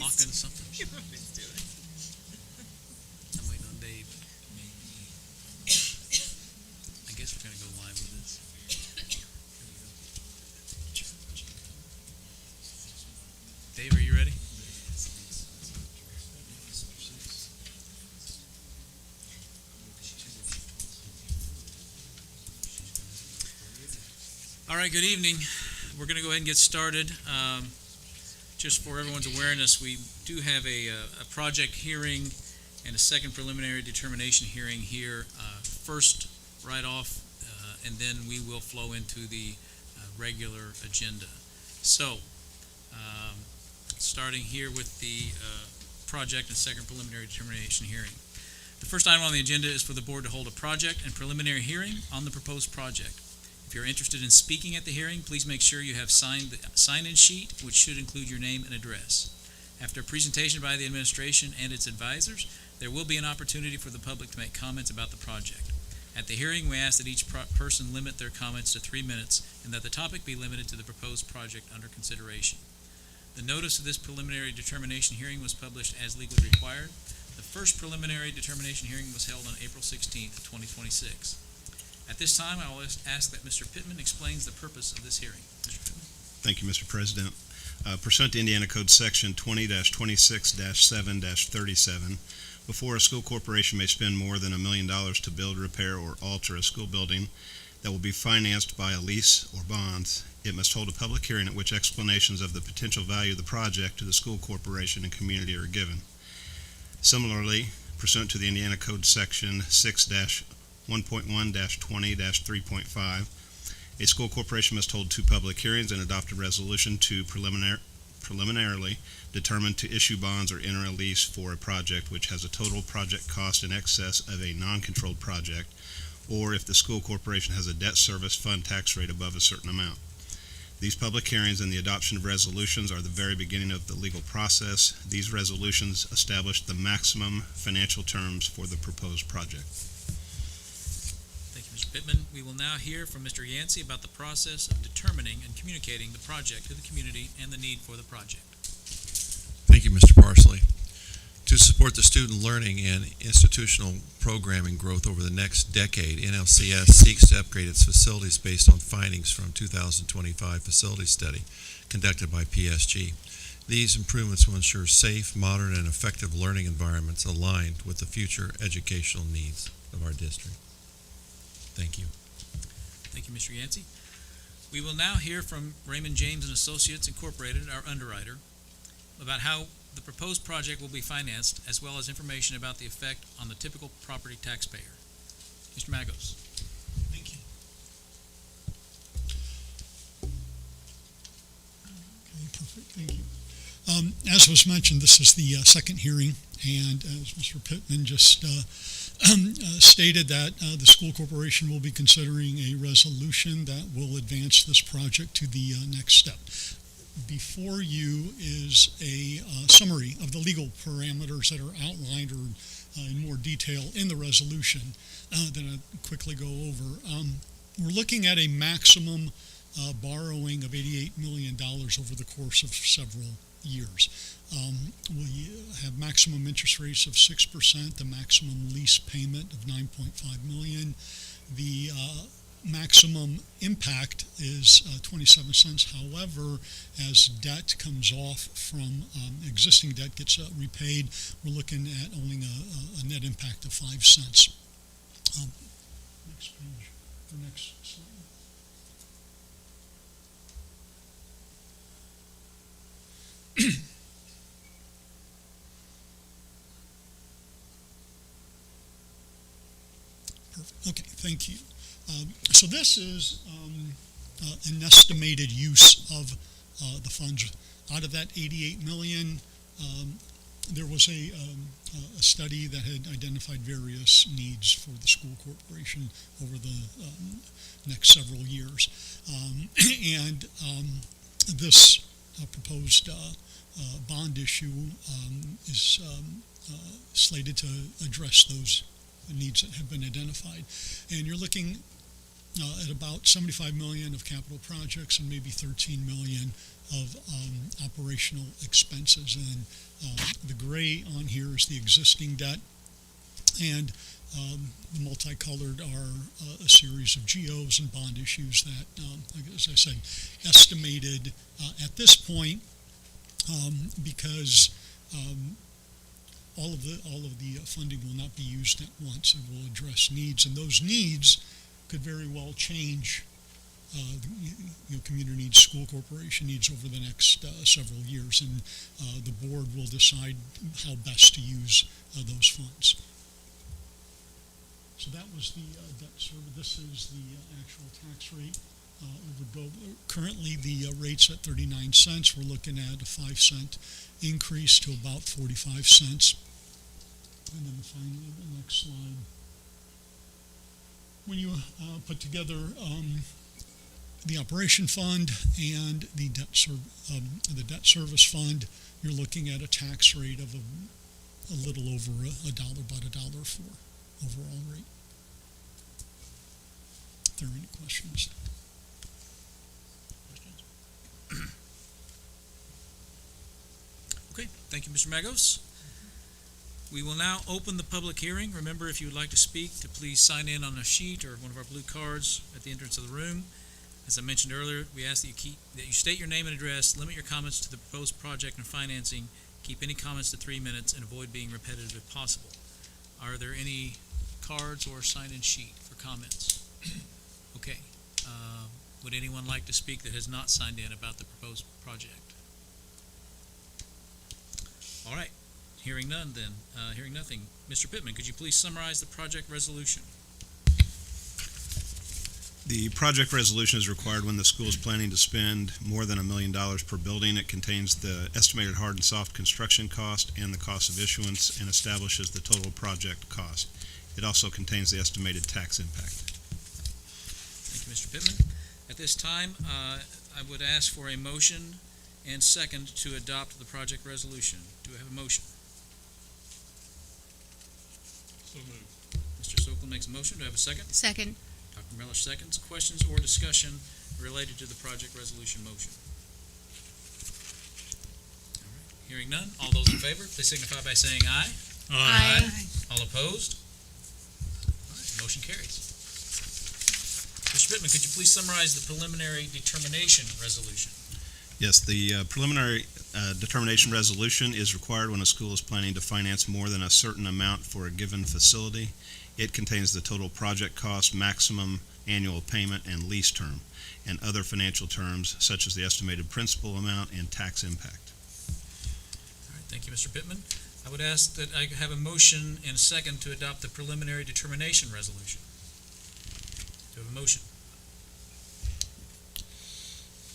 talking something. You always do it. I'm waiting on Dave. I guess we're gonna go live with this. Dave, are you ready? All right, good evening. We're going to go ahead and get started. Just for everyone's awareness, we do have a project hearing and a second preliminary determination hearing here. First, right off, and then we will flow into the regular agenda. So, starting here with the project and second preliminary determination hearing. The first item on the agenda is for the board to hold a project and preliminary hearing on the proposed project. If you're interested in speaking at the hearing, please make sure you have signed the sign-in sheet, which should include your name and address. After a presentation by the administration and its advisors, there will be an opportunity for the public to make comments about the project. At the hearing, we ask that each person limit their comments to 3 minutes and that the topic be limited to the proposed project under consideration. The notice of this preliminary determination hearing was published as legally required. The first preliminary determination hearing was held on April 16th, 2026. At this time, I will ask that Mr. Pittman explains the purpose of this hearing. Mr. Pittman. Thank you, Mr. President. Pursuant to Indiana Code Section 20-26-7-37, before a school corporation may spend more than $1 million to build, repair, or alter a school building that will be financed by a lease or bonds, it must hold a public hearing at which explanations of the potential value of the project to the school corporation and community are given. Similarly, pursuant to the Indiana Code Section 6-1.1-20-3.5, a school corporation must hold 2 public hearings and adopt a resolution to preliminarily determine to issue bonds or enter a lease for a project which has a total project cost in excess of a non-controlled project, or if the school corporation has a debt service fund tax rate above a certain amount. These public hearings and the adoption of resolutions are the very beginning of the legal process. These resolutions establish the maximum financial terms for the proposed project. Thank you, Mr. Pittman. We will now hear from Mr. Yancey about the process of determining and communicating the project to the community and the need for the project. Thank you, Mr. Parsley. To support the student learning and institutional programming growth over the next decade, NLCS seeks to upgrade its facilities based on findings from 2025 facility study conducted by PSG. These improvements will ensure safe, modern, and effective learning environments aligned with the future educational needs of our district. Thank you. Thank you, Mr. Yancey. We will now hear from Raymond James and Associates Incorporated, our underwriter, about how the proposed project will be financed, as well as information about the effect on the typical property taxpayer. Mr. Magos. Thank you. Okay, perfect. Thank you. As was mentioned, this is the second hearing, and as Mr. Pittman just stated, that the school corporation will be considering a resolution that will advance this project to the next step. Before you is a summary of the legal parameters that are outlined or in more detail in the resolution that I'll quickly go over. We're looking at a maximum borrowing of $88 million over the course of several years. We have maximum interest rates of 6%, the maximum lease payment of $9.5 million. The maximum impact is 27 cents. However, as debt comes off from existing debt gets repaid, we're looking at only a net impact of 5 cents. Next page, or next slide. Perfect. Okay, thank you. So this is an estimated use of the funds. Out of that 88 million, there was a study that had identified various needs for the school corporation over the next several years. And this proposed bond issue is slated to address those needs that have been identified. And you're looking at about 75 million of capital projects and maybe 13 million of operational expenses. And the gray on here is the existing debt, and the multicolored are a series of GOs and bond issues that, as I said, estimated at this point, because all of the funding will not be used at once. It will address needs, and those needs could very well change. Community needs, school corporation needs over the next several years, and the board will decide how best to use those funds. So that was the debt service. This is the actual tax rate. It would go, currently the rate's at 39 cents. We're looking at a 5-cent increase to about 45 cents. And then finally, the next slide. When you put together the operation fund and the debt service fund, you're looking at a tax rate of a little over $1, about $1.04 overall rate. If there are any questions. Okay, thank you, Mr. Magos. We will now open the public hearing. Remember, if you would like to speak, to please sign in on a sheet or one of our blue cards at the entrance of the room. As I mentioned earlier, we ask that you state your name and address, limit your comments to the proposed project and financing, keep any comments to 3 minutes, and avoid being repetitive if possible. Are there any cards or sign-in sheet for comments? Okay. Would anyone like to speak that has not signed in about the proposed project? All right. Hearing none, then. Hearing nothing. Mr. Pittman, could you please summarize the project resolution? The project resolution is required when the school is planning to spend more than $1 million per building. It contains the estimated hard and soft construction cost and the cost of issuance, and establishes the total project cost. It also contains the estimated tax impact. Thank you, Mr. Pittman. At this time, I would ask for a motion and second to adopt the project resolution. Do I have a motion? So moved. Mr. Sokol makes a motion. Do I have a second? Second. Dr. Miller seconds. Questions or discussion related to the project resolution motion? All right. Hearing none. All those in favor, please signify by saying aye. Aye. All opposed? All right, motion carries. Mr. Pittman, could you please summarize the preliminary determination resolution? Yes, the preliminary determination resolution is required when a school is planning to finance more than a certain amount for a given facility. It contains the total project cost, maximum annual payment, and lease term, and other financial terms such as the estimated principal amount and tax impact. All right, thank you, Mr. Pittman. I would ask that I have a motion and a second to adopt the preliminary determination resolution. Do I have a motion?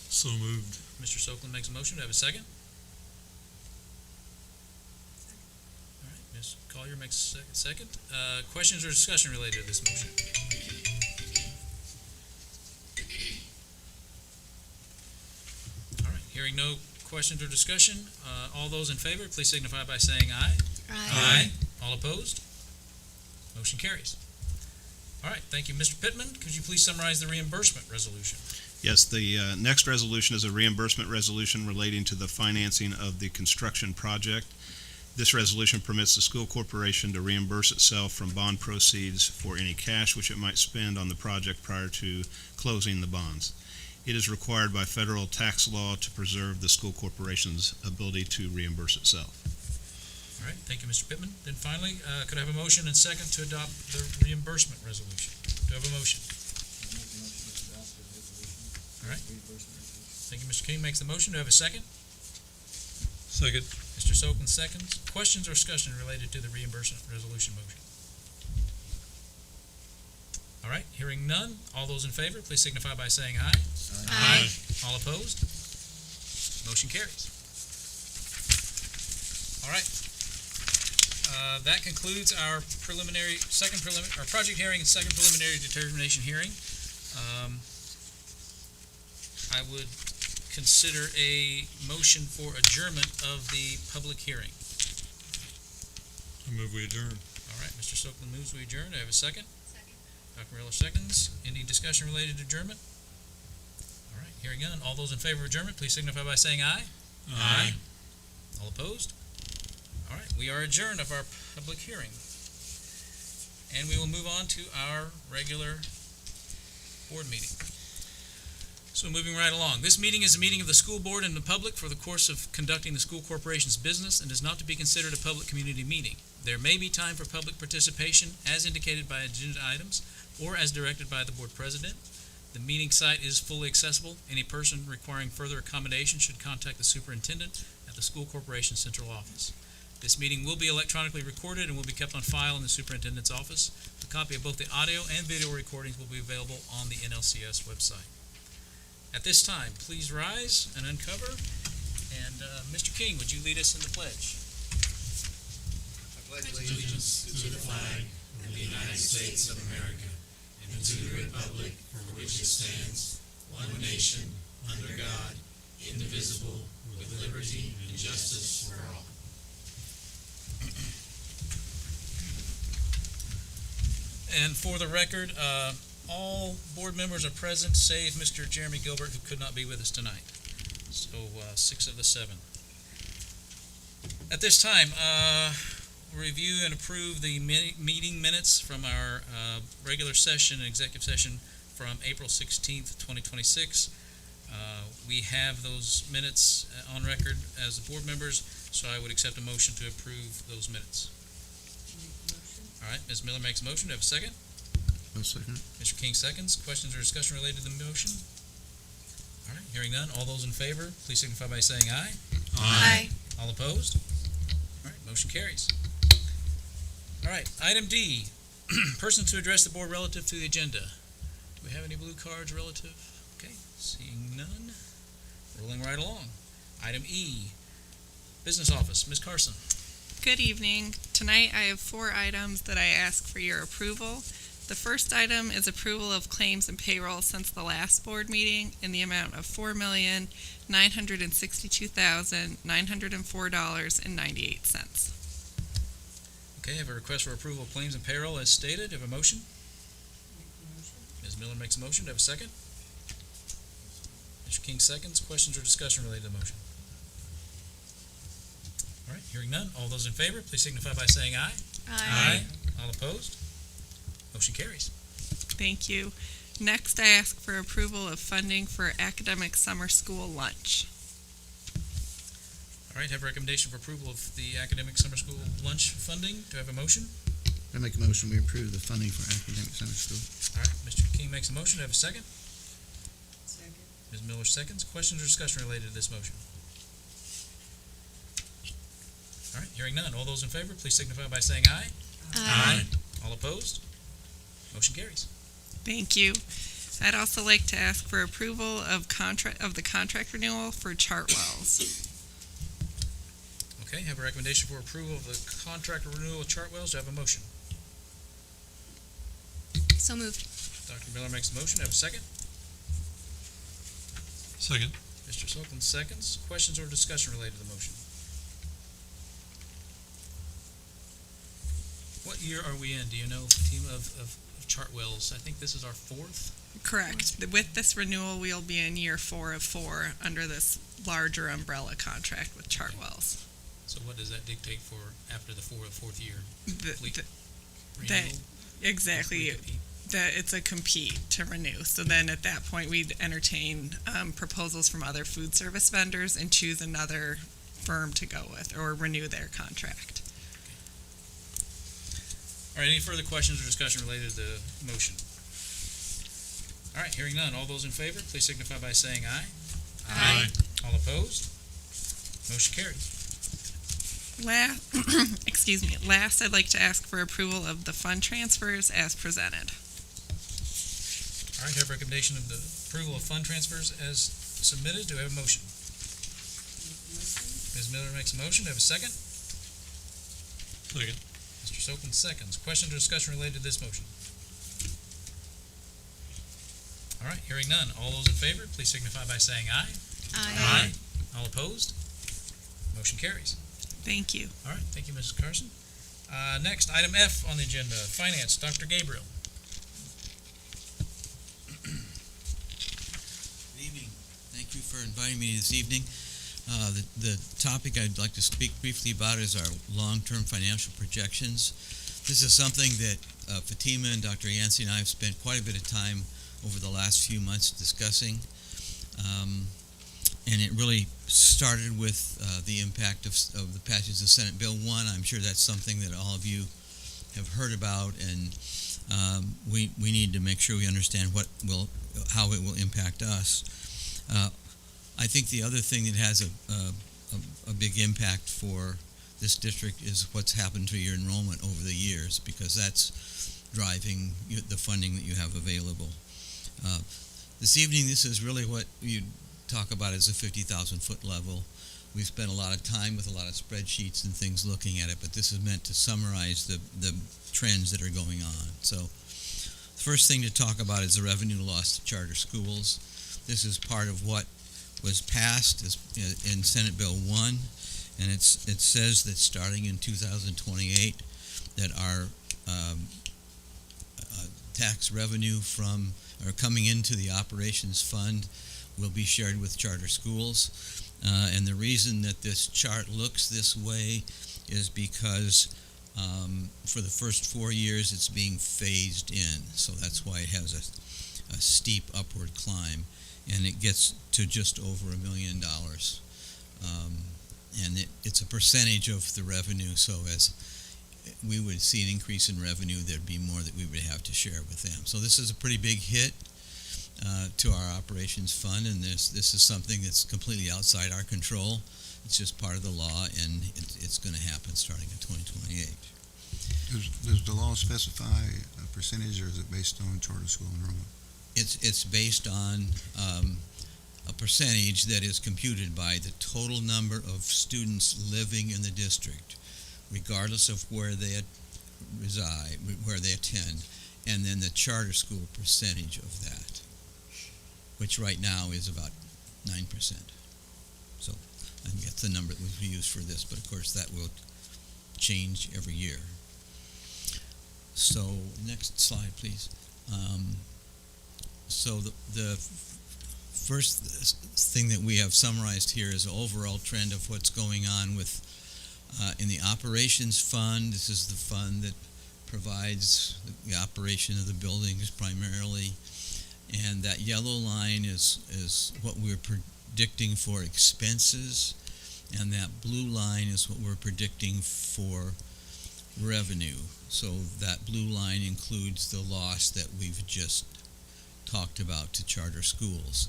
So moved. Mr. Sokol makes a motion. Do I have a second? All right, Ms. Collier makes a second. Questions or discussion related to this motion? All right, hearing no questions or discussion, all those in favor, please signify by saying aye. Aye. All opposed? Motion carries. All right, thank you. Mr. Pittman, could you please summarize the reimbursement resolution? Yes, the next resolution is a reimbursement resolution relating to the financing of the construction project. This resolution permits the school corporation to reimburse itself from bond proceeds for any cash which it might spend on the project prior to closing the bonds. It is required by federal tax law to preserve the school corporation's ability to reimburse itself. All right, thank you, Mr. Pittman. Then finally, could I have a motion and second to adopt the reimbursement resolution? Do I have a motion? All right. Thank you, Mr. King makes the motion. Do I have a second? Second. Mr. Sokol seconds. Questions or discussion related to the reimbursement resolution motion? All right, hearing none. All those in favor, please signify by saying aye. Aye. All opposed? Motion carries. All right. That concludes our our project hearing and second preliminary determination hearing. I would consider a motion for adjournment of the public hearing. I move we adjourn. All right, Mr. Sokol moves we adjourn. Do I have a second? Second. Dr. Miller seconds. Any discussion related to adjournment? All right, hearing none. All those in favor of adjournment, please signify by saying aye. Aye. All opposed? All right, we are adjourned of our public hearing. And we will move on to our regular board meeting. So moving right along. This meeting is a meeting of the school board and the public for the course of conducting the school corporation's business and is not to be considered a public community meeting. There may be time for public participation as indicated by agenda items or as directed by the board president. The meeting site is fully accessible. Any person requiring further accommodation should contact the superintendent at the school corporation central office. This meeting will be electronically recorded and will be kept on file in the superintendent's office. A copy of both the audio and video recordings will be available on the NLCS website. At this time, please rise and uncover. And Mr. King, would you lead us in the pledge? Allegiance to the flag of the United States of America and to the republic for which it stands, one nation, under God, indivisible, with liberty and justice for all. And for the record, all board members are present, save Mr. Jeremy Gilbert, who could not be with us tonight. So 6 of the 7. At this time, review and approve the meeting minutes from our regular session and executive session from April 16th, 2026. We have those minutes on record as the board members, so I would accept a motion to approve those minutes. All right, Ms. Miller makes a motion. Do I have a second? No second. Mr. King seconds. Questions or discussion related to the motion? All right, hearing none. All those in favor, please signify by saying aye. Aye. All opposed? All right, motion carries. All right, item D, person to address the board relative to the agenda. Do we have any blue cards relative? Okay, seeing none. Rolling right along. Item E, business office, Ms. Carson. Good evening. Tonight I have 4 items that I ask for your approval. The first item is approval of claims and payroll since the last board meeting in the amount of $4,962,904.98. Okay, I have a request for approval of claims and payroll as stated. Do I have a motion? Ms. Miller makes a motion. Do I have a second? Mr. King seconds. Questions or discussion related to the motion? All right, hearing none. All those in favor, please signify by saying aye. All opposed? Motion carries. Thank you. Next, I ask for approval of funding for academic summer school lunch. All right, have a recommendation for approval of the academic summer school lunch funding. Do I have a motion? I make a motion, we approve the funding for academic summer school. All right, Mr. King makes a motion. Do I have a second? Second. Ms. Miller seconds. Questions or discussion related to this motion? All right, hearing none. All those in favor, please signify by saying aye. All opposed? Motion carries. Thank you. I'd also like to ask for approval of the contract renewal for Chartwells. Okay, have a recommendation for approval of the contract renewal of Chartwells. Do I have a motion? So moved. Dr. Miller makes a motion. Do I have a second? Second. Mr. Sullivan seconds. Questions or discussion related to the motion? What year are we in? Do you know, team of Chartwells? I think this is our 4th. Correct. With this renewal, we'll be in year 4 of 4 under this larger umbrella contract with Chartwells. So what does that dictate for after the 4th year? The- Complete the- renewal? Exactly. Recompete? That it's a compete to renew. So then at that point, we'd entertain proposals from other food service vendors and choose another firm to go with or renew their contract. All right, any further questions or discussion related to the motion? All right, hearing none. All those in favor, please signify by saying aye. All opposed? Motion carried. Excuse me. Last, I'd like to ask for approval of the fund transfers as presented. All right, have a recommendation of the approval of fund transfers as submitted. Do I have a motion? Ms. Miller makes a motion. Do I have a second? Second. Mr. Sokin seconds. Questions or discussion related to this motion? All right, hearing none. All those in favor, please signify by saying aye. All opposed? Motion carries. Thank you. All right, thank you, Mrs. Carson. Next, item F on the agenda, Finance, Dr. Gabriel. for inviting me this evening. The topic I'd like to speak briefly about is our long-term financial projections. This is something that Fatima and Dr. Yancey and I have spent quite a bit of time over the last few months discussing. And it really started with the impact of the passage of Senate Bill 1. I'm sure that's something that all of you have heard about, and we need to make sure we understand how it will impact us. I think the other thing that has a big impact for this district is what's happened to your enrollment over the years, because that's driving the funding that you have available. This evening, this is really what you talk about as a 50,000-foot level. We've spent a lot of time with a lot of spreadsheets and things looking at it, but this is meant to summarize the trends that are going on. So the first thing to talk about is the revenue loss to charter schools. This is part of what was passed in Senate Bill 1, and it says that starting in 2028 that our tax revenue coming into the operations fund will be shared with charter schools. And the reason that this chart looks this way is because for the first 4 years it's being phased in. So that's why it has a steep upward climb. And it gets to just over $1 million. And it's a percentage of the revenue. So as we would see an increase in revenue, there'd be more that we would have to share with them. So this is a pretty big hit to our operations fund, and this is something that's completely outside our control. It's just part of the law, and it's going to happen starting in 2028. Does the law specify a percentage, or is it based on charter school enrollment? It's based on a percentage that is computed by the total number of students living in the district, regardless of where they reside, where they attend, and then the charter school percentage of that, which right now is about 9%. So I think that's the number that was used for this, but of course that will change every year. So next slide, please. So the first thing that we have summarized here is the overall trend of what's going on with in the operations fund. This is the fund that provides the operation of the buildings primarily, and that yellow line is what we're predicting for expenses, and that blue line is what we're predicting for revenue. So that blue line includes the loss that we've just talked about to charter schools.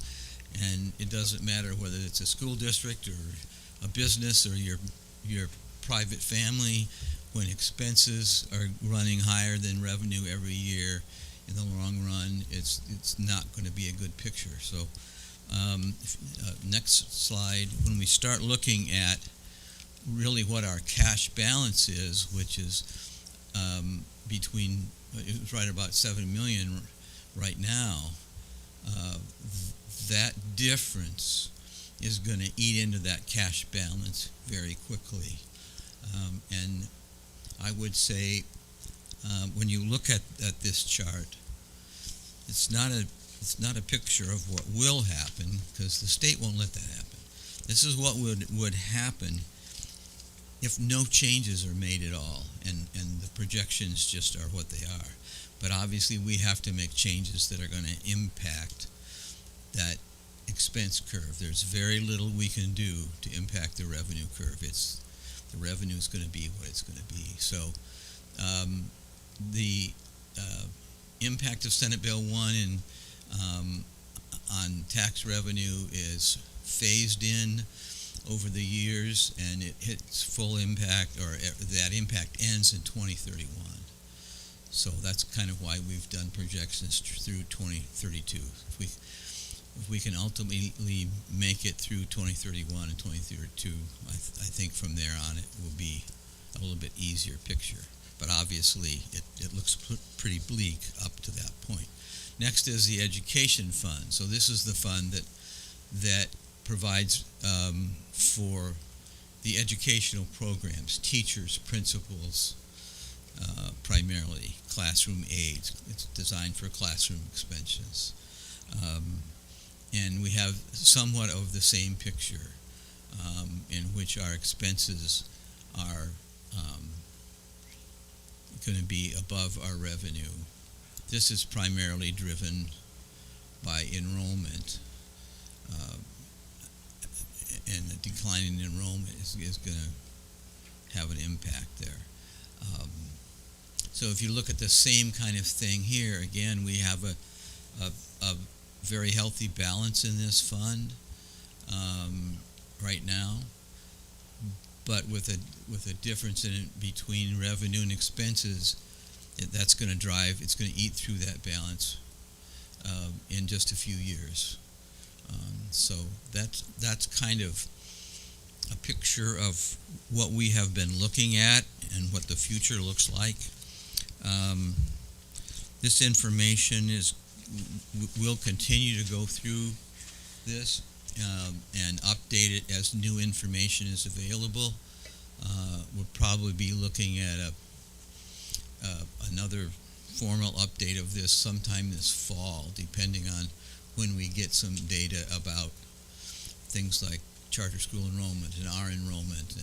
And it doesn't matter whether it's a school district or a business or your private family, when expenses are running higher than revenue every year, in the long run, it's not going to be a good picture. So next slide, when we start looking at really what our cash balance is, which is it's right about $7 million right now, that difference is going to eat into that cash balance very quickly. And I would say when you look at this chart, it's not a picture of what will happen, because the state won't let that happen. This is what would happen if no changes are made at all, and the projections just are what they are. But obviously we have to make changes that are going to impact that expense curve. There's very little we can do to impact the revenue curve. The revenue is going to be what it's going to be. So the impact of Senate Bill 1 on tax revenue is phased in over the years, and it hits full impact, or that impact ends in 2031. So that's kind of why we've done projections through 2032. If we can ultimately make it through 2031 and 2032, I think from there on it will be a little bit easier picture. But obviously it looks pretty bleak up to that point. Next is the education fund. So this is the fund that provides for the educational programs, teachers, principals, primarily, classroom aides. It's designed for classroom expenses. and we have somewhat of the same picture, in which our expenses are going to be above our revenue. This is primarily driven by enrollment, and the decline in enrollment is going to have an impact there. So if you look at the same kind of thing here, again, we have a very healthy balance in this fund right now, but with a difference in it between revenue and expenses, that's going to drive, it's going to eat through that balance in just a few years. So that's kind of a picture of what we have been looking at and what the future looks like. This information we'll continue to go through this and update it as new information is available. We'll probably be looking at another formal update of this sometime this fall, depending on when we get some data about things like charter school enrollment and our enrollment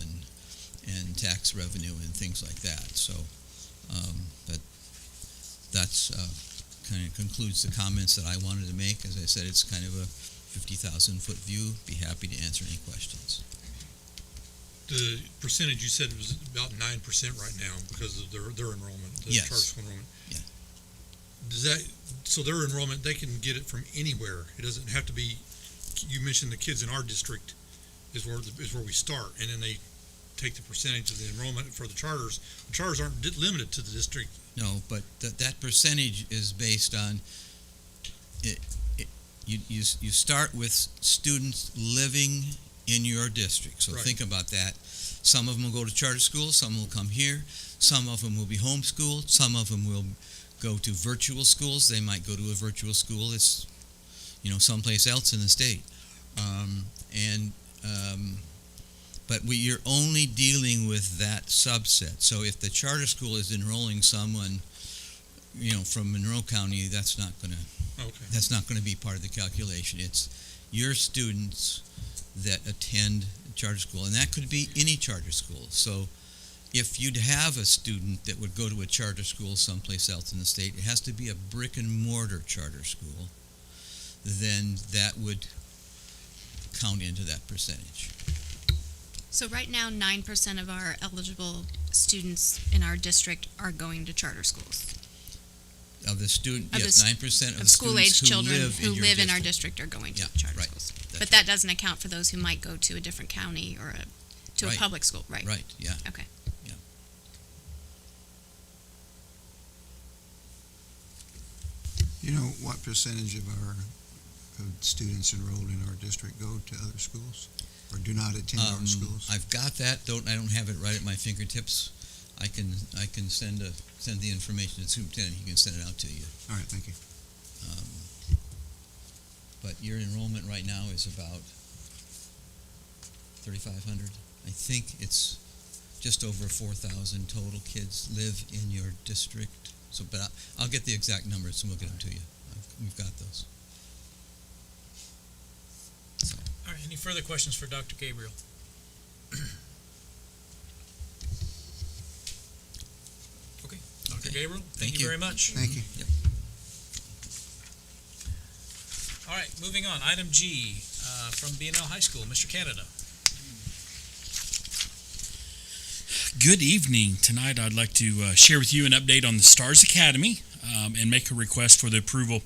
and tax revenue and things like that. So that's kind of concludes the comments that I wanted to make. As I said, it's kind of a 50,000-foot view. Be happy to answer any questions. The percentage you said was about 9% right now because of their enrollment, the Yes. charter school enrollment. Yeah. Does that, so their enrollment, they can get it from anywhere. It doesn't have to be, you mentioned the kids in our district is where we start, and then they take the percentage of the enrollment for the charters. The charters aren't limited to the district. No, but that percentage is based on it. You start with students living in your district. So Right. think about that. Some of them will go to charter schools, some will come here, some of them will be homeschooled, some of them will go to virtual schools. They might go to a virtual school. It's, someplace else in the state. But you're only dealing with that subset. So if the charter school is enrolling someone, from Monroe County, that's not going to be part of the calculation. It's your students that attend charter school, and that could be any charter school. So if you'd have a student that would go to a charter school someplace else in the state, it has to be a brick and mortar charter school, then that would count into that percentage. So right now, 9% of our eligible students in our district are going to charter schools. Of the student, Of the yes, 9% of Of school-age students children who live in our district. district are going to Yeah, charter right. schools. That's But that doesn't account for those who might go to a different county or to a Right. public school, right? Right, yeah. Okay. You know what percentage of our students enrolled in our district go to other schools or do not attend our schools? I've got that. I don't have it right at my fingertips. I can send the information to the superintendent. He can send it out to you. All right, thank you. But your enrollment right now is about 3,500. I think it's just over 4,000 total kids live in your district. So, but I'll get the exact numbers and we'll get them to you. We've got those. So. All right, any further questions for Dr. Gabriel? Okay, Dr. Okay. Gabriel, Thank thank you. you very much. Thank you. All right, moving on. Item G, from B&L High School, Mr. Canada. Good evening. Tonight I'd like to share with you an update on the STARS Academy and make a request for the approval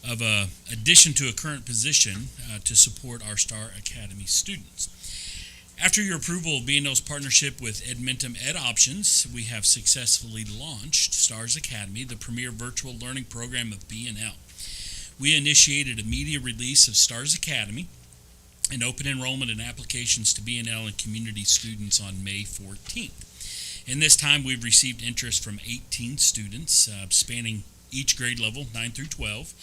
of a addition to a current position to support our STAR Academy students. After your approval of B&L's partnership with Edmentum Ed Options, we have successfully launched STARS Academy, the premier virtual learning program of B&L. We initiated a media release of STARS Academy and open enrollment and applications to B&L and community students on May 14th. In this time, we've received interest from 18 students spanning each grade level, 9 through 12,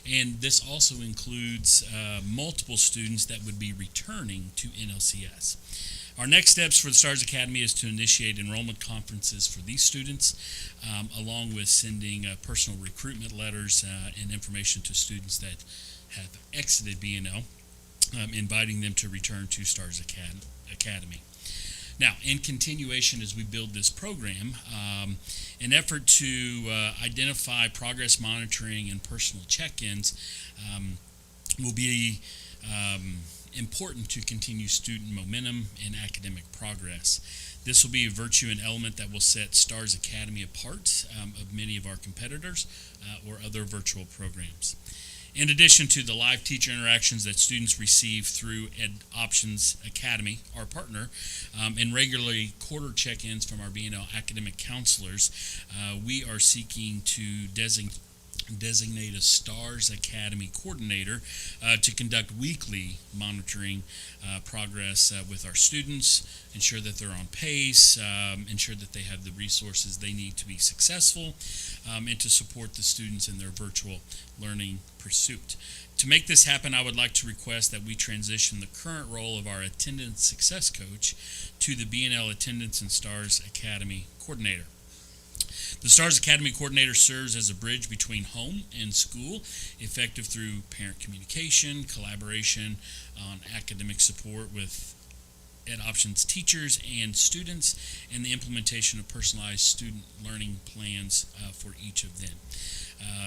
and this also includes multiple students that would be returning to NLCS. Our next steps for the Stars Academy is to initiate enrollment conferences for these students, along with sending personal recruitment letters and information to students that have exited BNL, inviting them to return to Stars Academy. Now, in continuation, as we build this program, an effort to identify progress monitoring and personal check-ins will be important to continue student momentum and academic progress. This will be a virtue and element that will set Stars Academy apart of many of our competitors or other virtual programs. In addition to the live teacher interactions that students receive through EdOptions Academy, our partner, and regularly quarter check-ins from our BNL academic counselors, we are seeking to designate a Stars Academy coordinator to conduct weekly monitoring progress with our students, ensure that they're on pace, ensure that they have the resources they need to be successful, and to support the students in their virtual learning pursuit. To make this happen, I would like to request that we transition the current role of our attendance success coach to the BNL Attendance and Stars Academy coordinator. The Stars Academy coordinator serves as a bridge between home and school, effective through parent communication, collaboration on academic support with EdOptions teachers and students, and the implementation of personalized student learning plans for each of them.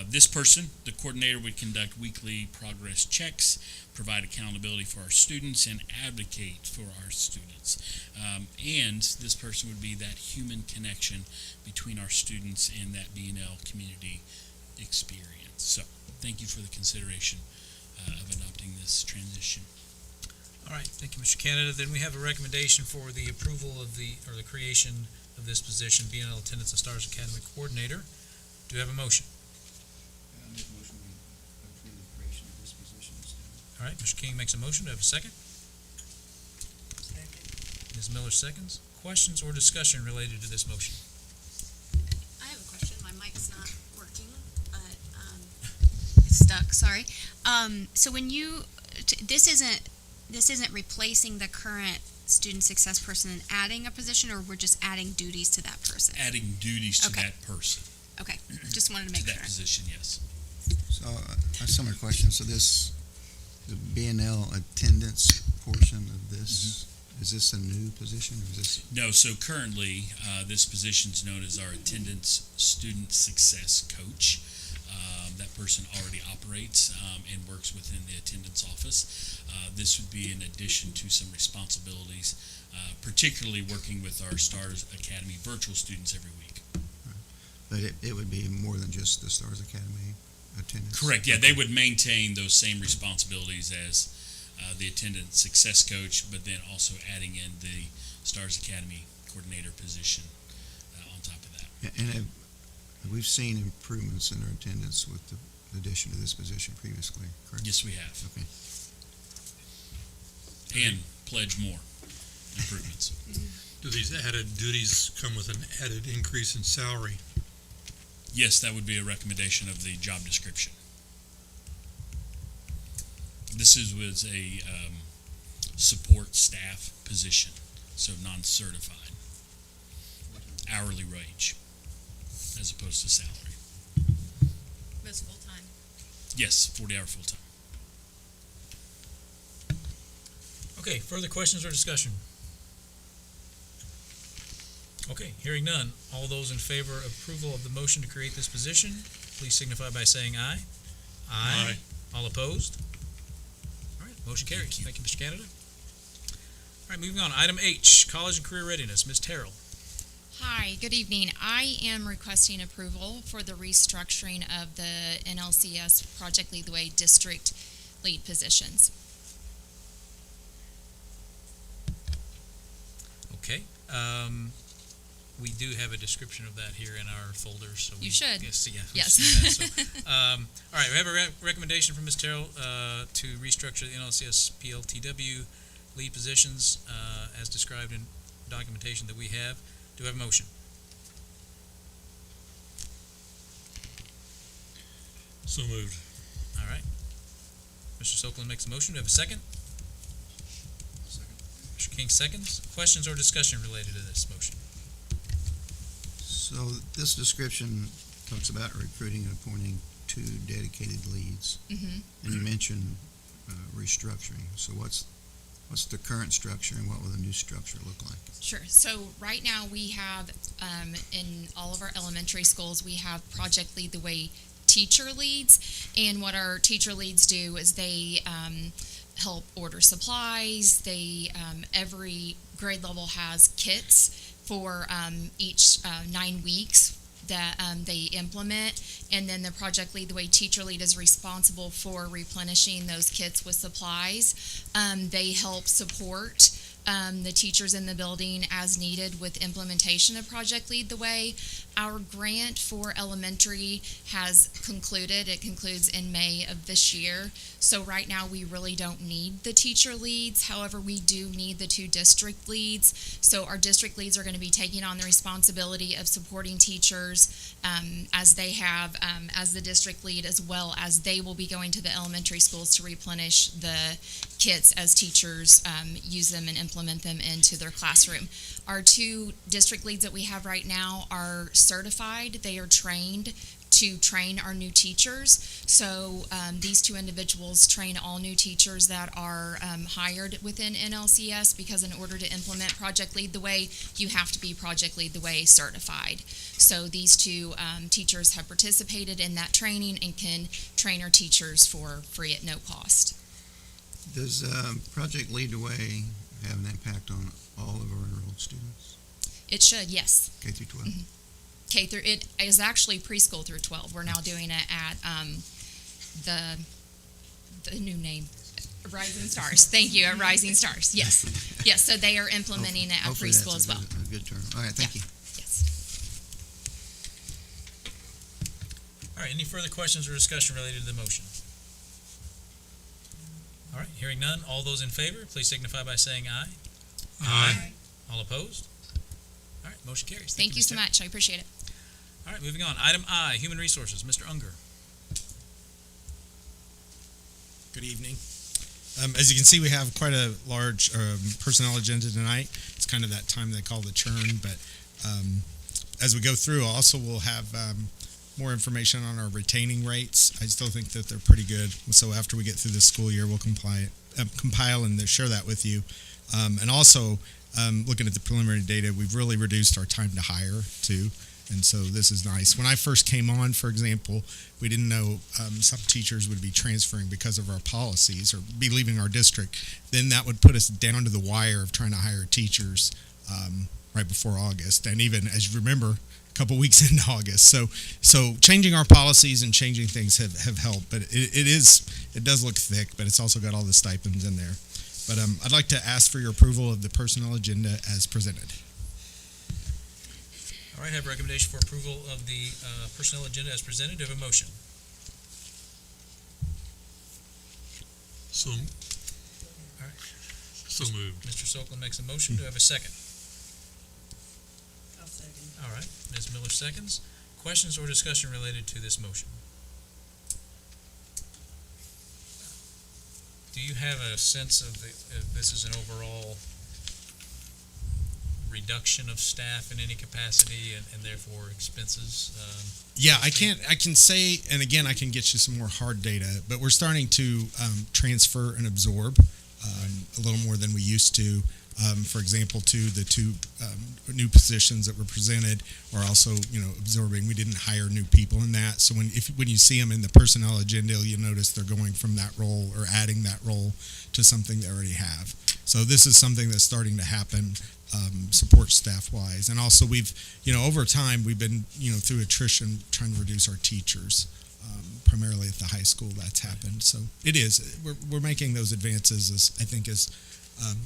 This person, the coordinator, would conduct weekly progress checks, provide accountability for our students, and advocate for our students. And this person would be that human connection between our students and that BNL community experience. So, thank you for the consideration of adopting this transition. All right, thank you, Mr. Canada. Then we have a recommendation for the approval of the creation of this position, BNL Attendance and Stars Academy Coordinator. Do we have a motion? I make a motion we approve the creation of this position. All right, Mr. King makes a motion. Do we have a second? Ms. Miller seconds. Questions or discussion related to this motion? I have a question. My mic's not working, but it's stuck. Sorry. So when this isn't replacing the current student success person and adding a position, or we're just adding duties to that person? Adding duties to Okay. that person, Okay, just wanted to to make that sure. position, yes. So, a similar question, so this, the BNL attendance portion of this, is this a new position, or is this? No, so currently, this position is known as our attendance student success coach. That person already operates and works within the attendance office. This would be in addition to some responsibilities, particularly working with our Stars Academy virtual students every week. But it would be more than just the Stars Academy attendance? Correct, yeah, they would maintain those same responsibilities as the attendance success coach, but then also adding in the Stars Academy coordinator position on top of that. Yeah, and we've seen improvements in our attendance with the addition to this position previously, correct? Yes, we have. Okay. And pledge more improvements. Do these added duties come with an added increase in salary? Yes, that would be a recommendation of the job description. This was a support staff position, so non-certified, hourly wage, as opposed to salary. It's full-time. Yes, 40-hour full-time. Okay, further questions or discussion? Okay, hearing none. All those in favor of approval of the motion to create this position, please signify by saying aye. Aye. All opposed? All right, motion carries. Thank you, Mr. Canada. All right, moving on. Item H, College and Career Readiness. Ms. Terrell. Hi, good evening. I am requesting approval for the restructuring of the NLCS Project Lead the Way district lead positions. Okay. We do have a description of that here in our folder, so we You should. Guess, yeah, we've Yes. seen that, so, all right, we have a recommendation from Ms. Terrell to restructure the NLCS PLTW lead positions as described in documentation that we have. Do we have a motion? So moved. All right. Mr. Sokolin makes a motion. Do we have a second? Mr. King seconds. Questions or discussion related to this motion? So this description talks about recruiting and appointing 2 dedicated leads. Mhm. And you mentioned restructuring. So what's the current structure and what will the new structure look like? Sure. So right now we have, in all of our elementary schools, we have Project Lead the Way teacher leads. And what our teacher leads do is they help order supplies. They, every grade level has kits for each 9 weeks that they implement. And then the Project Lead the Way teacher lead is responsible for replenishing those kits with supplies. They help support the teachers in the building as needed with implementation of Project Lead the Way. Our grant for elementary has concluded. It concludes in May of this year. So right now we really don't need the teacher leads. However, we do need the 2 district leads. So our district leads are going to be taking on the responsibility of supporting teachers as they have as the district lead, as well as they will be going to the elementary schools to replenish the kits as teachers use them and implement them into their classroom. Our 2 district leads that we have right now are certified. They are trained to train our new teachers. So these 2 individuals train all new teachers that are hired within NLCS, because in order to implement Project Lead the Way, you have to be Project Lead the Way certified. So these 2 teachers have participated in that training and can train our teachers for free at no cost. Does Project Lead the Way have an impact on all of our enrolled students, It should, yes. K through 12? Mhm. K through, it is actually preschool through 12. We're now doing it at the new name, Rising Stars. Thank you, at Rising Stars. Yes, yes. So they are implementing it at Hopefully preschool as well. that's a good term. All right, thank you. Yes. All right, any further questions or discussion related to the motion? All right, hearing none, all those in favor, please signify by saying aye. Aye. All opposed? All right, motion carries. Thank you Ms. so Taylor. much. I appreciate it. All right, moving on. Item I, Human Resources, Mr. Unger. Good evening. As you can see, we have quite a large personnel agenda tonight. It's kind of that time they call the churn, but as we go through, also we'll have more information on our retaining rates. I still think that they're pretty good. So after we get through this school year, we'll compile and share that with you. And also, looking at the preliminary data, we've really reduced our time to hire too. And so this is nice. When I first came on, for example, we didn't know some teachers would be transferring because of our policies or be leaving our district. Then that would put us down to the wire of trying to hire teachers right before August. And even, as you remember, a couple weeks into August. So changing our policies and changing things have helped. But it does look thick, but it's also got all the stipends in there. But I'd like to ask for your approval of the personnel agenda as presented. All right, I have a recommendation for approval of the personnel agenda as presented. Do I have a motion? So moved. Mr. Sokolin makes a motion. Do I have a second? I'll second. All right, Ms. Miller seconds. Questions or discussion related to this motion? Do you have a sense of if this is an overall reduction of staff in any capacity and therefore expenses? Yeah, I can say, and again, I can get you some more hard data, but we're starting to transfer and absorb a little more than we used to. For example, the 2 new positions that were presented are also, absorbing. We didn't hire new people in that. So when you see them in the personnel agenda, you'll notice they're going from that role or adding that role to something they already have. So this is something that's starting to happen, support staff wise. And also we've, over time, we've been, through attrition trying to reduce our teachers, primarily at the high school. That's happened. So it is, we're making those advances as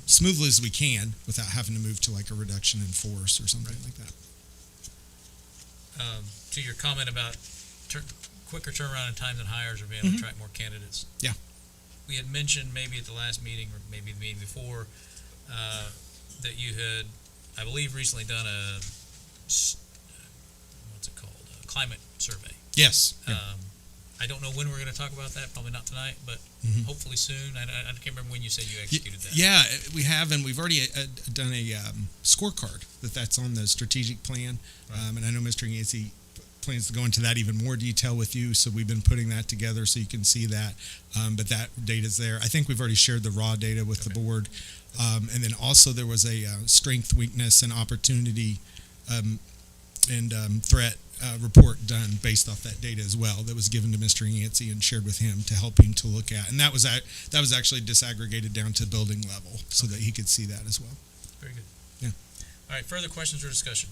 smoothly as we can without having to move to like a reduction in force or something like that. To your comment about quicker turnaround in time than hires or being able to attract more candidates. Yeah. We had mentioned maybe at the last meeting or maybe the meeting before that you had, I believe, recently done a climate survey. Yes. Yeah. I don't know when we're going to talk about that, probably not tonight, but Mhm. hopefully soon. I can't remember when you said you executed that. Yeah, we have, and we've already done a scorecard that's on the strategic plan. Right. And I know Mr. Yancey plans to go into that even more detail with you, so we've been putting that together so you can see that. But that data's there. I think we've already shared the raw data with the board. And then also there was a strength, weakness, and opportunity and threat report done based off that data as well that was given to Mr. Yancey and shared with him to help him to look at. And that was actually disaggregated down to building level so that he could see that as well. Very good. Yeah. All right, further questions or discussion?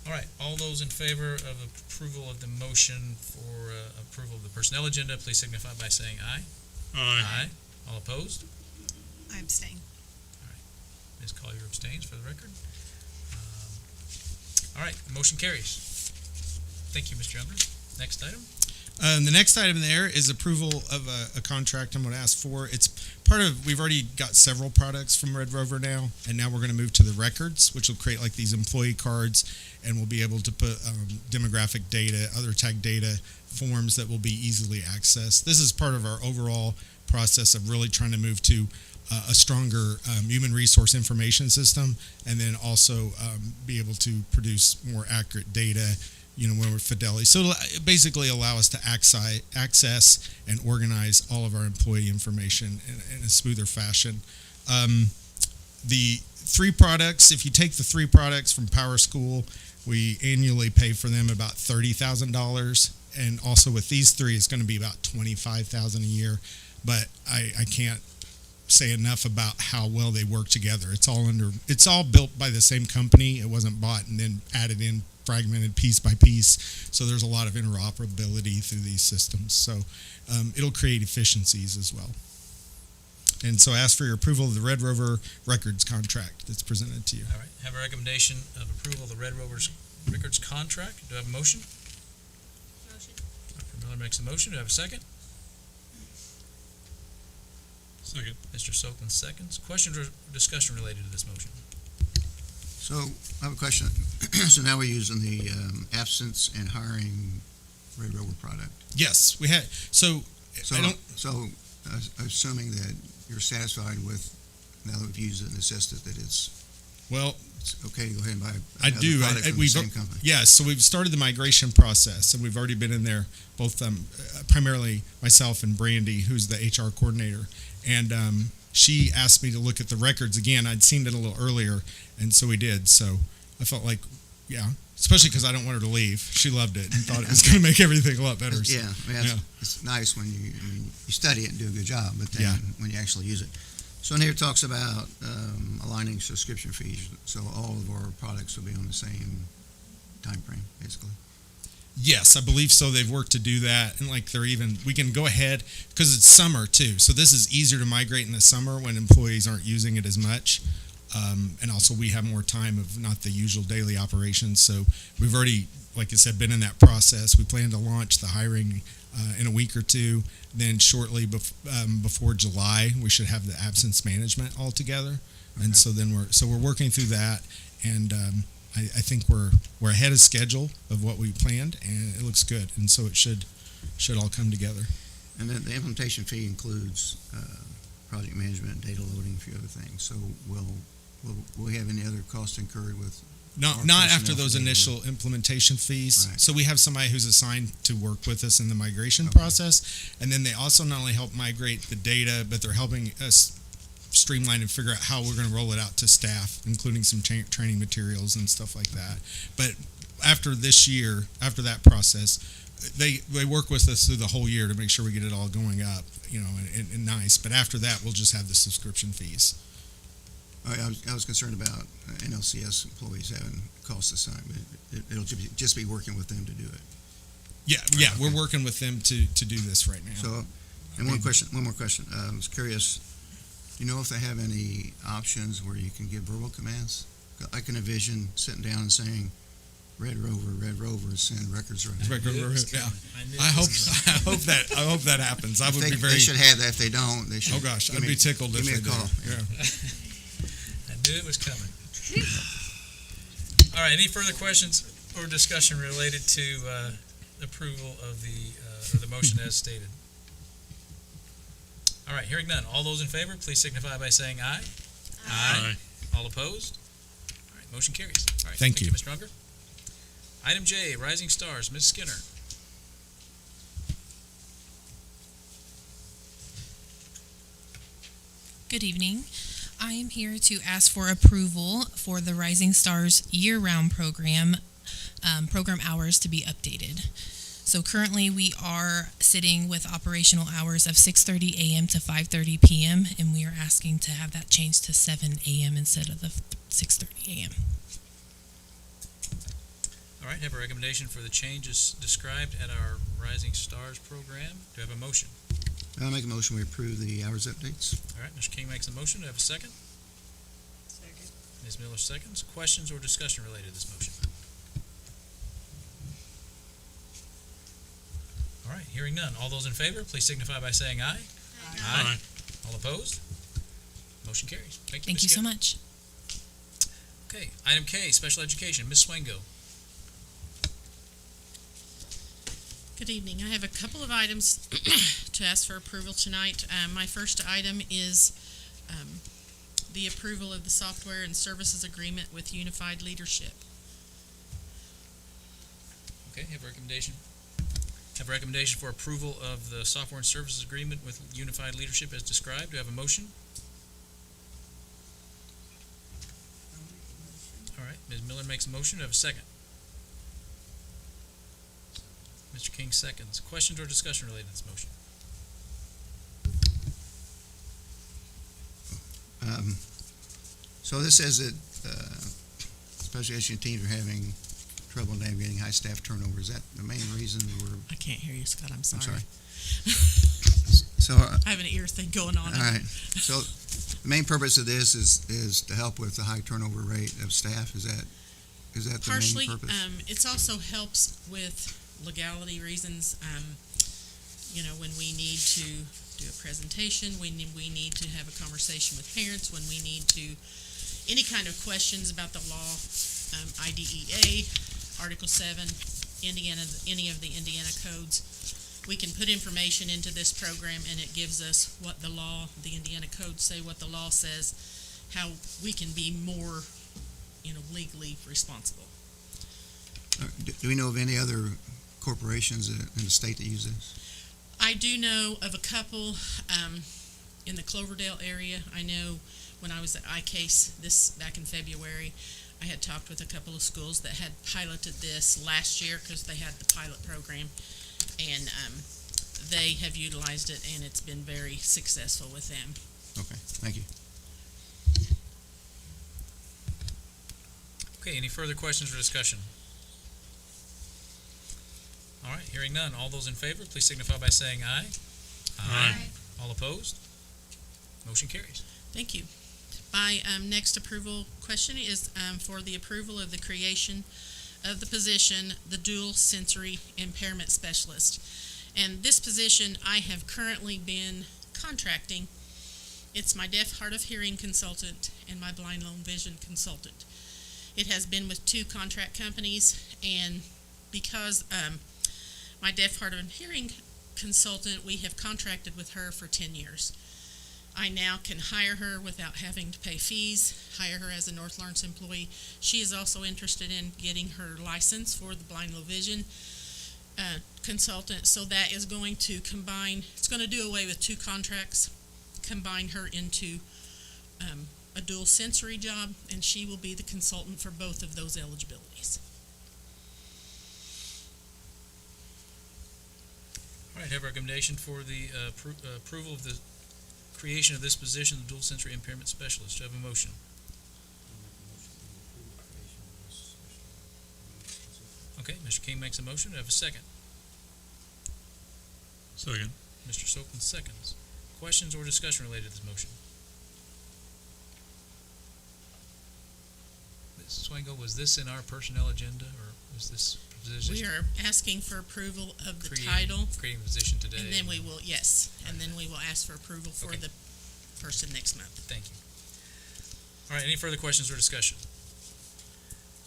All right, all those in favor of approval of the motion for approval of the personnel agenda, please signify by saying aye. Aye. All opposed? I abstain. Ms. Collier abstains for the record. All right, the motion carries. Thank you, Mr. Younger. Next item? The next item there is approval of a contract I'm going to ask for. It's part of, we've already got several products from Red Rover now, and now we're going to move to the records, which will create like these employee cards, and we'll be able to put demographic data, other tag data, forms that will be easily accessed. This is part of our overall process of really trying to move to a stronger human resource information system, and then also be able to produce more accurate data, when we're fidelity. So it'll basically allow us to access and organize all of our employee information in a smoother fashion. The three products, if you take the three products from Power School, we annually pay for them about $30,000. And also with these three, it's going to be about $25,000 a year. But I can't say enough about how well they work together. It's all built by the same company. It wasn't bought and then added in fragmented piece by piece. So there's a lot of interoperability through these systems. So it'll create efficiencies as well. And so I ask for your approval of the Red Rover Records contract that's presented to you. All right, have a recommendation of approval of the Red Rover's Records contract. Do I have a motion? Motion. Dr. Miller makes a motion. Do I have a second? Second. Mr. Soakland seconds. Questions or discussion related to this motion? So I have a question. So now we're using the absence and hiring Red Rover product. Yes, we had. So I don't. So assuming that you're satisfied with, now that we've used it and assessed it, that it's okay to go ahead and buy I another do. product from the same company. Yes, so we've started the migration process, and we've already been in there, both primarily myself and Brandy, who's the HR coordinator. And she asked me to look at the records again. I'd seen it a little earlier, and so we did. So I felt like, especially because I don't want her to leave. She loved it and thought it was going to make everything a lot better. So, It's nice when you study it and do a good job, but then when you actually use it. So in here it talks about aligning subscription fees, so all of our products will be on the same time frame, basically. Yes, I believe so. They've worked to do that, and we can go ahead because it's summer too. So this is easier to migrate in the summer when employees aren't using it as much, and also we have more time of not the usual daily operations. So we've already, like I said, been in that process. We plan to launch the hiring in a week or two. Then shortly before July, we should have the absence management all together, and so then we're working through that, and I think we're ahead of schedule of what we planned, and it looks good, and so it should all come together. And then the implementation fee includes project management, data loading, a few other things. So will we have any other costs incurred with? Not after those initial implementation fees. Right. So we have somebody who's assigned to work with us in the migration process, and then they also not only help migrate the data, but they're helping us streamline and figure out how we're going to roll it out to staff, including some training materials and stuff like that. But after this year, after that process, they work with us through the whole year to make sure we get it all going up, and nice. But after that, we'll just have the subscription fees. I was concerned about NLCS employees having costs assigned, but it'll just be working with them to do it. Yeah, we're working with them to do this right now. So, and one more question. I was curious. Do you know if they have any options where you can give verbal commands? I can envision sitting down and saying, Red Rover, send records right now. I hope that happens. I would be very. They should have that. If they don't, they should. Oh gosh, I'd be tickled if they give me a call. Yeah. I knew it was coming. All right, any further questions or discussion related to approval of the motion as stated? All right, hearing none. All those in favor, please signify by saying aye. Aye. All opposed? All right, motion carries. All right, Thank you. Mr. Unger. Item J, Rising Stars, Ms. Skinner. Good evening. I am here to ask for approval for the Rising Stars year-round program hours to be updated. So currently, we are sitting with operational hours of 6:30 a.m. to 5:30 p.m., and we are asking to have that changed to 7 a.m. instead of the 6:30 a.m. All right, have a recommendation for the changes described at our Rising Stars program. Do I have a motion? I'll make a motion, we approve the hours updates. All right, Mr. King makes a motion. Do I have a second? Second. Ms. Miller seconds. Questions or discussion related to this motion? All right, hearing none. All those in favor, please signify by saying aye. Aye. All opposed? Motion carries. Thank you, Thank Ms. you so Skinner. much. Okay, item K, Special Education, Ms. Swango. Good evening. I have a couple of items to ask for approval tonight. My first item is the approval of the software and services agreement with Unified Leadership. Okay, have a recommendation. Have a recommendation for approval of the software and services agreement with Unified Leadership as described. Do I have a motion? All right, Ms. Miller makes a motion. Do I have a second? Mr. King seconds. Questions or discussion related to this motion? So this says that special education teams are having trouble navigating high staff turnover. Is that the main reason we're? I can't hear you, Scott. I'm I'm sorry. sorry. So, I have an ear thing going on. all right. So, the main purpose of this is to help with the high turnover rate of staff. Is that the Partially, main purpose? it also helps with legality reasons. When we need to do a presentation, when we need to have a conversation with parents, when we need to, any kind of questions about the law, IDEA, Article 7, any of the Indiana codes, we can put information into this program and it gives us what the law, the Indiana codes say, what the law says, how we can be more, legally responsible. Do we know of any other corporations in the state that use this? I do know of a couple in the Cloverdale area. I know when I was at iCase back in February, I had talked with a couple of schools that had piloted this last year because they had the pilot program, and they have utilized it, and it's been very successful with them. Okay, thank you. Okay, any further questions or discussion? All right, hearing none. All those in favor, please signify by saying aye. Aye. All opposed? Motion carries. Thank you. My next approval question is for the approval of the creation of the position, the dual sensory impairment specialist. And this position I have currently been contracting. It's my deaf, hard of hearing consultant and my blind, low vision consultant. It has been with 2 contract companies, and because my deaf, hard of hearing consultant, we have contracted with her for 10 years. I now can hire her without having to pay fees, hire her as a North Lawrence employee. She is also interested in getting her license for the blind, low vision consultant. So that is going to combine, it's going to do away with 2 contracts, combine her into a dual sensory job, and she will be the consultant for both of those eligibilities. All right, have a recommendation for the approval of the creation of this position, the dual sensory impairment specialist. Do I have a motion? Okay, Mr. King makes a motion. Do I have a second? Second. Mr. Soapman seconds. Questions or discussion related to this motion? Ms. Swango, was this in our personnel agenda, or was this position? We are asking for approval of the creating- title, Creating the position today. and then we will, and then we will ask for approval for Okay. the person next month. Thank you. All right, any further questions or discussion?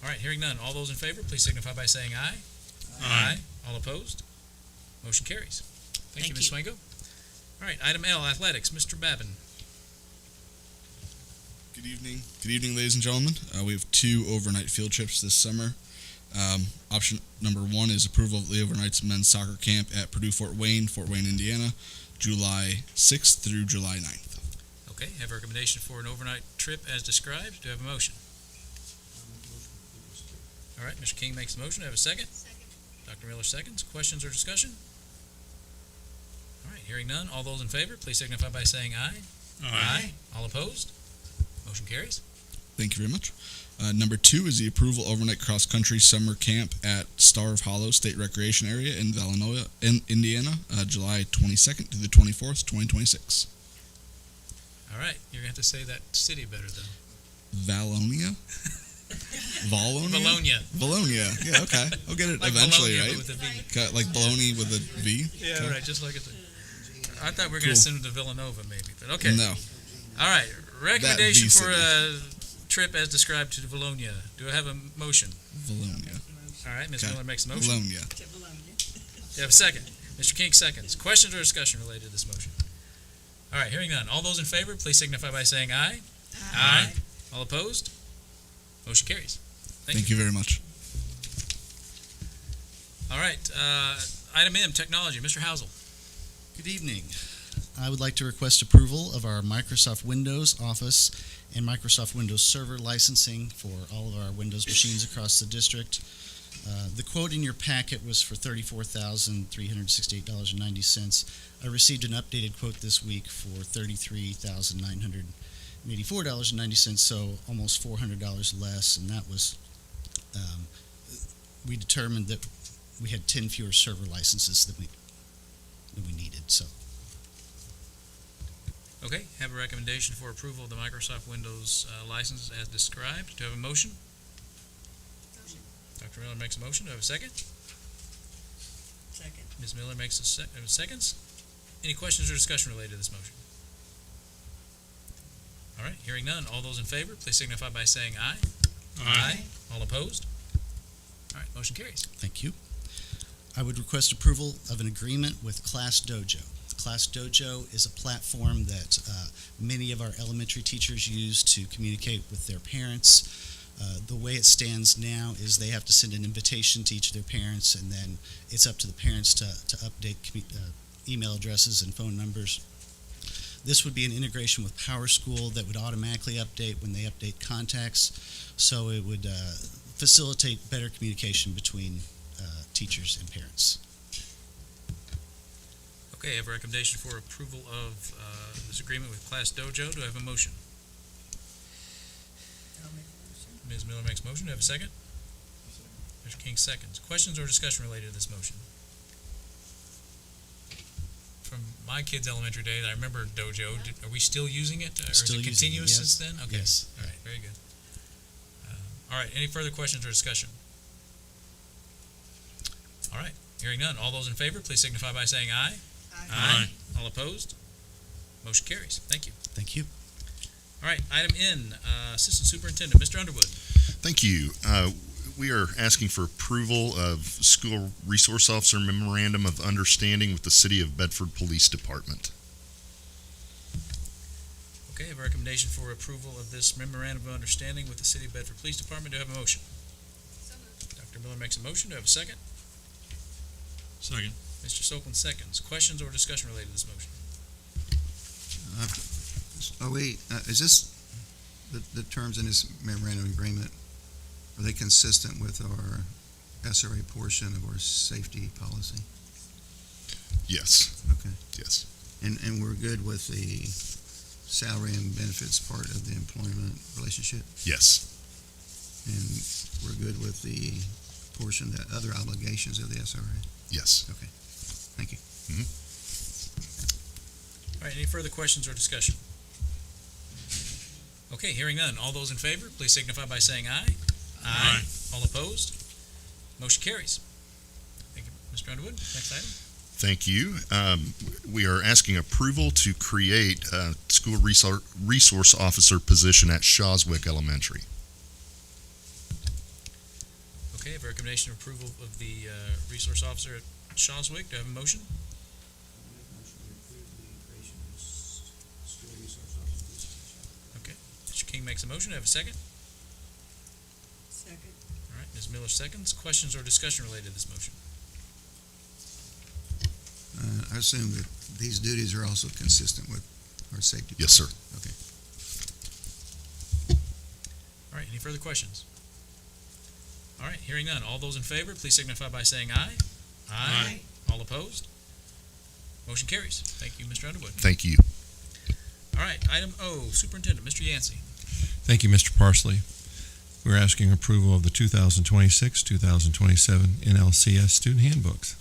All right, hearing none. All those in favor, please signify by saying aye. Aye. All opposed? Motion carries. Thank you, Thank Ms. Swango. All right, item L, athletics, Mr. Babin. Good evening. Good evening, ladies and gentlemen. We have 2 overnight field trips this summer. Option number 1 is approval of the overnight men's soccer camp at Purdue Fort Wayne, Indiana, July 6th through July 9th. Okay, have a recommendation for an overnight trip as described. Do I have a motion? All right, Mr. King makes the motion. Do I have a second? Second. Dr. Miller seconds. Questions or discussion? All right, hearing none. All those in favor, please signify by saying aye. All opposed? Motion carries. Thank you very much. Number 2 is the approval overnight cross-country summer camp at Star of Hollow State Recreation Area in Valanoia, Indiana, July 22nd to the 24th, 2026. All right, you're going to have to say that city better, though. Valonia? Bologna. Valonia. Yeah, okay. I'll get it Like eventually, Bologna, right? but with a V. Like bologna with a V? Yeah, Okay. right, just like it. I thought we were going Cool. to send them to Villanova, maybe, but okay. No. All right, recommendation V for city. a trip as described to Bologna. Do I have a motion? Valonia. All right, Ms. Okay. Miller makes a motion. Bologna. Do you have a second? Mr. King seconds. Questions or discussion related to this motion? All right, hearing none. All those in favor, please signify by saying aye. Aye. All opposed? Motion carries. Thank you very much. All right, item M, technology. Mr. Housel. Good evening. I would like to request approval of our Microsoft Windows Office and Microsoft Windows Server licensing for all of our Windows machines across the district. The quote in your packet was for $34,368.90. I received an updated quote this week for $33,984.90, so almost $400 less, and that was, we determined that we had 10 fewer server licenses than we needed, so. Okay, have a recommendation for approval of the Microsoft Windows license as described. Do I have a motion? Motion. Dr. Miller makes a motion. Do I have a second? Second. Ms. Miller makes seconds. Any questions or discussion related to this motion? All right, hearing none. All those in favor, please signify by saying aye. Aye. All opposed? All right, motion carries. Thank you. I would request approval of an agreement with Class Dojo. Class Dojo is a platform that many of our elementary teachers use to communicate with their parents. The way it stands now is they have to send an invitation to each of their parents, and then it's up to the parents to update email addresses and phone numbers. This would be an integration with PowerSchool that would automatically update when they update contacts, so it would facilitate better communication between teachers and parents. Okay, I have a recommendation for approval of this agreement with Class Dojo. Do I have a motion? I'll make a motion. Ms. Miller makes a motion. Do I have a second? Mr. King seconds. Questions or discussion related to this motion? From my kids' elementary days, I remember Dojo. Are we still using it? Or Still is it using it, continuous yes. since then? Okay. Yes. All right, very good. All right, any further questions or discussion? All right, hearing none. All those in favor, please signify by saying aye. Aye. All opposed? Motion carries. Thank you. Thank you. All right, item N, Assistant Superintendent, Mr. Underwood. Thank you. We are asking for approval of School Resource Officer Memorandum of Understanding with the City of Bedford Police Department. Okay, I have a recommendation for approval of this memorandum of understanding with the City of Bedford Police Department. Do I have a motion? So moved. Dr. Miller makes a motion. Do I have a second? Second. Mr. Sopelin seconds. Questions or discussion related to this motion? Is this, the terms in this memorandum of agreement, are they consistent with our SRA portion of our safety policy? Yes. Okay. Yes. And we're good with the salary and benefits part of the employment relationship? Yes. And we're good with the portion, that other obligations of the SRA? Yes. Okay. Thank you. All right, any further questions or discussion? Okay, hearing none. All those in favor, please signify by saying aye. Aye. All opposed? Motion carries. Thank you, Mr. Underwood. Next item. Thank you. We are asking approval to create a School Resource Officer position at Shawswick Elementary. Okay, I have a recommendation of approval of the resource officer at Shawswick. Do I have a motion? Okay, Mr. King makes a motion. Do I have a second? Second. All right, Ms. Miller seconds. Questions or discussion related to this motion? I assume that these duties are also consistent with our safety. Yes, sir. Okay. All right, any further questions? All right, hearing none. All those in favor, please signify by saying aye. Aye. All opposed? Motion carries. Thank you, Mr. Underwood. Thank you. All right, item O, Superintendent, Mr. Yancey. Thank you, Mr. Parsley. We're asking approval of the 2026-2027 NLCS student handbooks.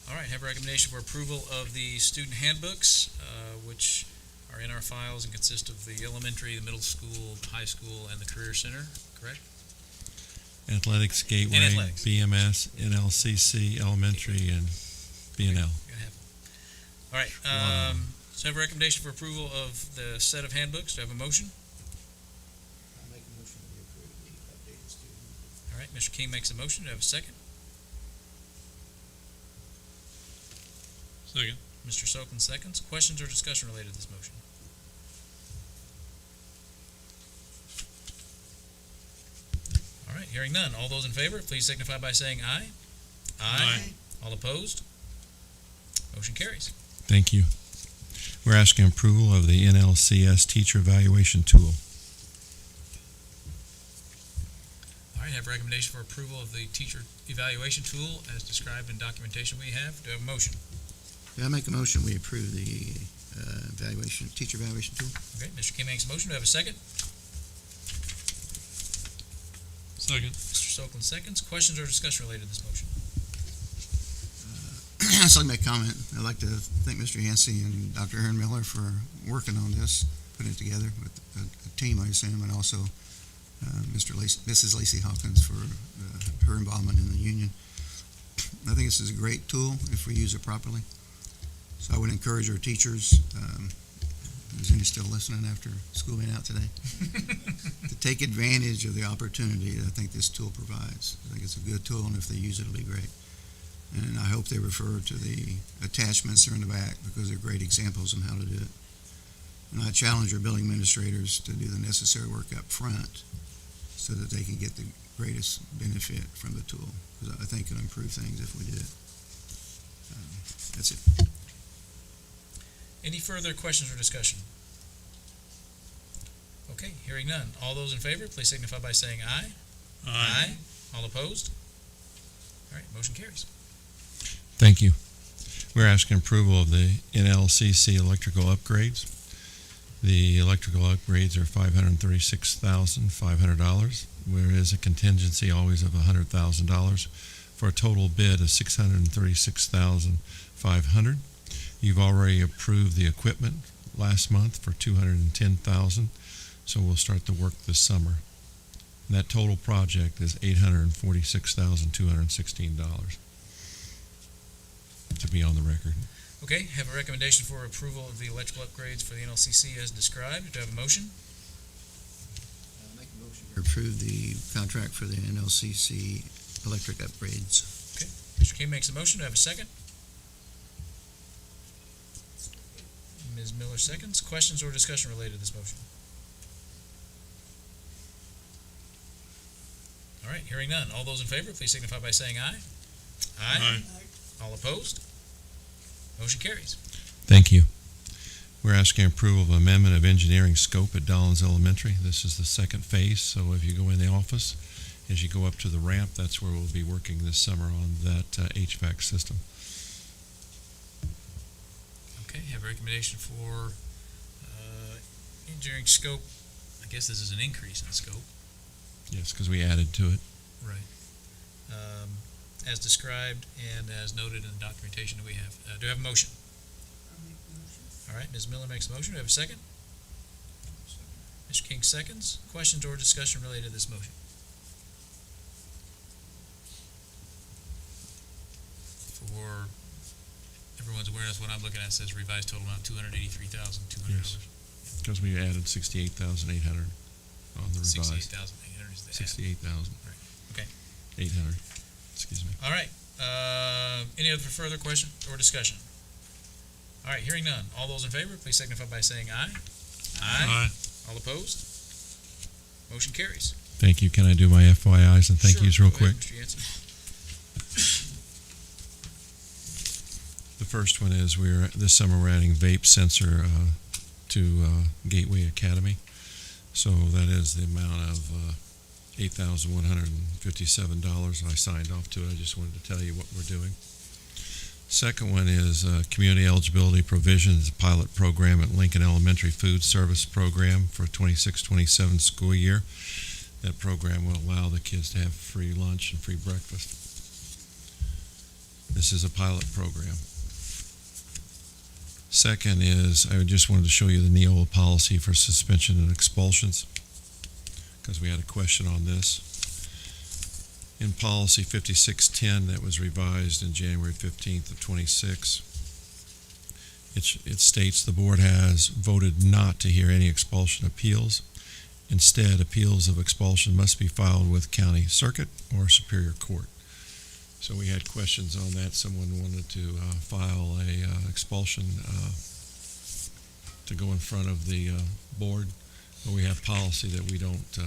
All right, have a recommendation for approval of the student handbooks, which are in our files and consist of the elementary, the middle school, high school, and the career center, correct? Athletics Gateway, And athletics. BMS, NLCC, Elementary, and BNL. All right, so have a recommendation for approval of the set of handbooks. Do I have a motion? I make a motion to approve the updated student. All right, Mr. King makes a motion. Do I have a second? Second. Mr. Sokin seconds. Questions or discussion related to this motion? All right, hearing none. All those in favor, please signify by saying aye. Aye. All opposed? Motion carries. Thank you. We're asking approval of the NLCS teacher evaluation tool. All right, have a recommendation for approval of the teacher evaluation tool as described in documentation we have. Do I have a motion? Yeah, I make a motion, we approve the teacher evaluation tool. Okay, Mr. King makes a motion. Do I have a second? Second. Mr. Sokin seconds. Questions or discussion related to this motion? I'd just like to make a comment. I'd like to thank Mr. Yancey and Dr. Aaron Miller for working on this, putting it together with a team, I assume, and also Mrs. Lacey Hawkins for her involvement in the union. I think this is a great tool if we use it properly. So I would encourage our teachers, is any still listening after school being out today, to take advantage of the opportunity that I think this tool provides. I think it's a good tool, and if they use it, it'll be great. And I hope they refer to the attachments that are in the back because they're great examples on how to do it. And I challenge our building administrators to do the necessary work up front so that they can get the greatest benefit from the tool, because I think it'll improve things if we do it. That's it. Any further questions or discussion? Okay, hearing none. All those in favor, please signify by saying aye. Aye. All opposed? All right, motion carries. Thank you. We're asking approval of the NLCC electrical upgrades. The electrical upgrades are $536,500. There is a contingency always of $100,000 for a total bid of $636,500. You've already approved the equipment last month for $210,000, so we'll start the work this summer. And that total project is $846,216. To be on the record. Okay, have a recommendation for approval of the electrical upgrades for the NLCC as described. Do I have a motion? Make a motion to approve the contract for the NLCC electric upgrades. Okay, Mr. King makes a motion. Do I have a second? Ms. Miller seconds. Questions or discussion related to this motion? All right, hearing none. All those in favor, please signify by saying aye. Aye. All opposed? Motion carries. Thank you. We're asking approval of amendment of engineering scope at Dollins Elementary. This is the second phase, so if you go in the office, as you go up to the ramp, that's where we'll be working this summer on that HVAC system. Okay, have a recommendation for engineering scope. I guess this is an increase in scope. Yes, because we added to it. Right. As described and as noted in the documentation that we have. Do I have a motion? All right, Ms. Miller makes a motion. Do I have a second? Mr. King seconds. Questions or discussion related to this motion? For everyone's awareness, what I'm looking at says revised total amount $283,200. Yes, because we added $68,800. on the revised. 68,800 is the add. 68,000. Okay. 800, excuse me. All right. Any other further question or discussion? All right, hearing none. All those in favor, please signify by saying aye. Aye. All opposed? Motion carries. Thank you. Can I do my FYIs and thank yous real Go ahead, quick? Mr. Yancey. The first one is this summer we're adding vape sensor to Gateway Academy. So that is the amount of $8,157 I signed off to it. I just wanted to tell you what we're doing. Second one is Community Eligibility Provisions Pilot Program at Lincoln Elementary Food Service Program for 26-27 school year. That program will allow the kids to have free lunch and free breakfast. This is a pilot program. Second is, I just wanted to show you the Neola policy for suspension and expulsions, because we had a question on this. In policy 5610 that was revised in January 15th of 26, it states the board has voted not to hear any expulsion appeals. Instead, appeals of expulsion must be filed with county circuit or superior court. So we had questions on that. Someone wanted to file a expulsion to go in front of the board, but we have policy that we don't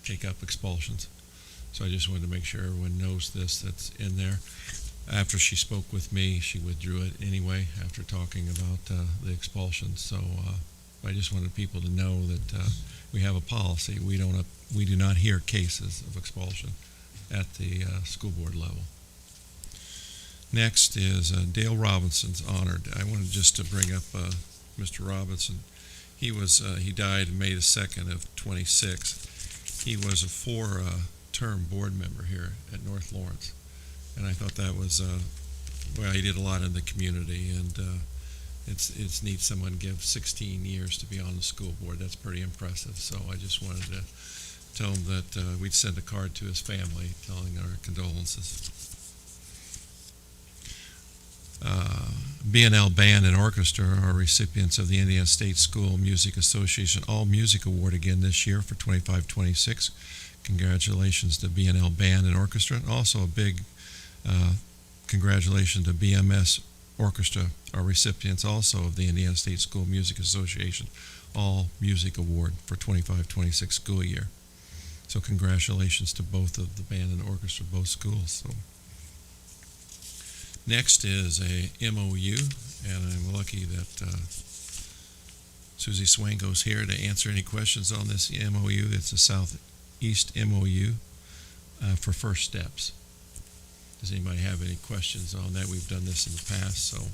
take up expulsions. So I just wanted to make sure everyone knows this, that's in there. After she spoke with me, she withdrew it anyway after talking about the expulsion. So I just wanted people to know that we have a policy. We do not hear cases of expulsion at the school board level. Next is Dale Robinson's honored. I wanted just to bring up Mr. Robinson. He died May the 2nd of 26. He was a 4-term board member here at North Lawrence, and I thought that was he did a lot in the community, and it's neat someone give 16 years to be on the school board. That's pretty impressive. So I just wanted to tell him that we'd send a card to his family telling our condolences. B&L Band and Orchestra are recipients of the Indiana State School Music Association All Music Award again this year for 25-26. Congratulations to B&L Band and Orchestra. And also a big congratulations to BMS Orchestra, are recipients also of the Indiana State School Music Association All Music Award for 25-26 school year. So congratulations to both of the band and orchestra, both schools. So. Next is a MOU, and I'm lucky that Susie Swango's here to answer any questions on this MOU. It's a Southeast MOU for First Steps. Does anybody have any questions on that? We've done this in the past, so.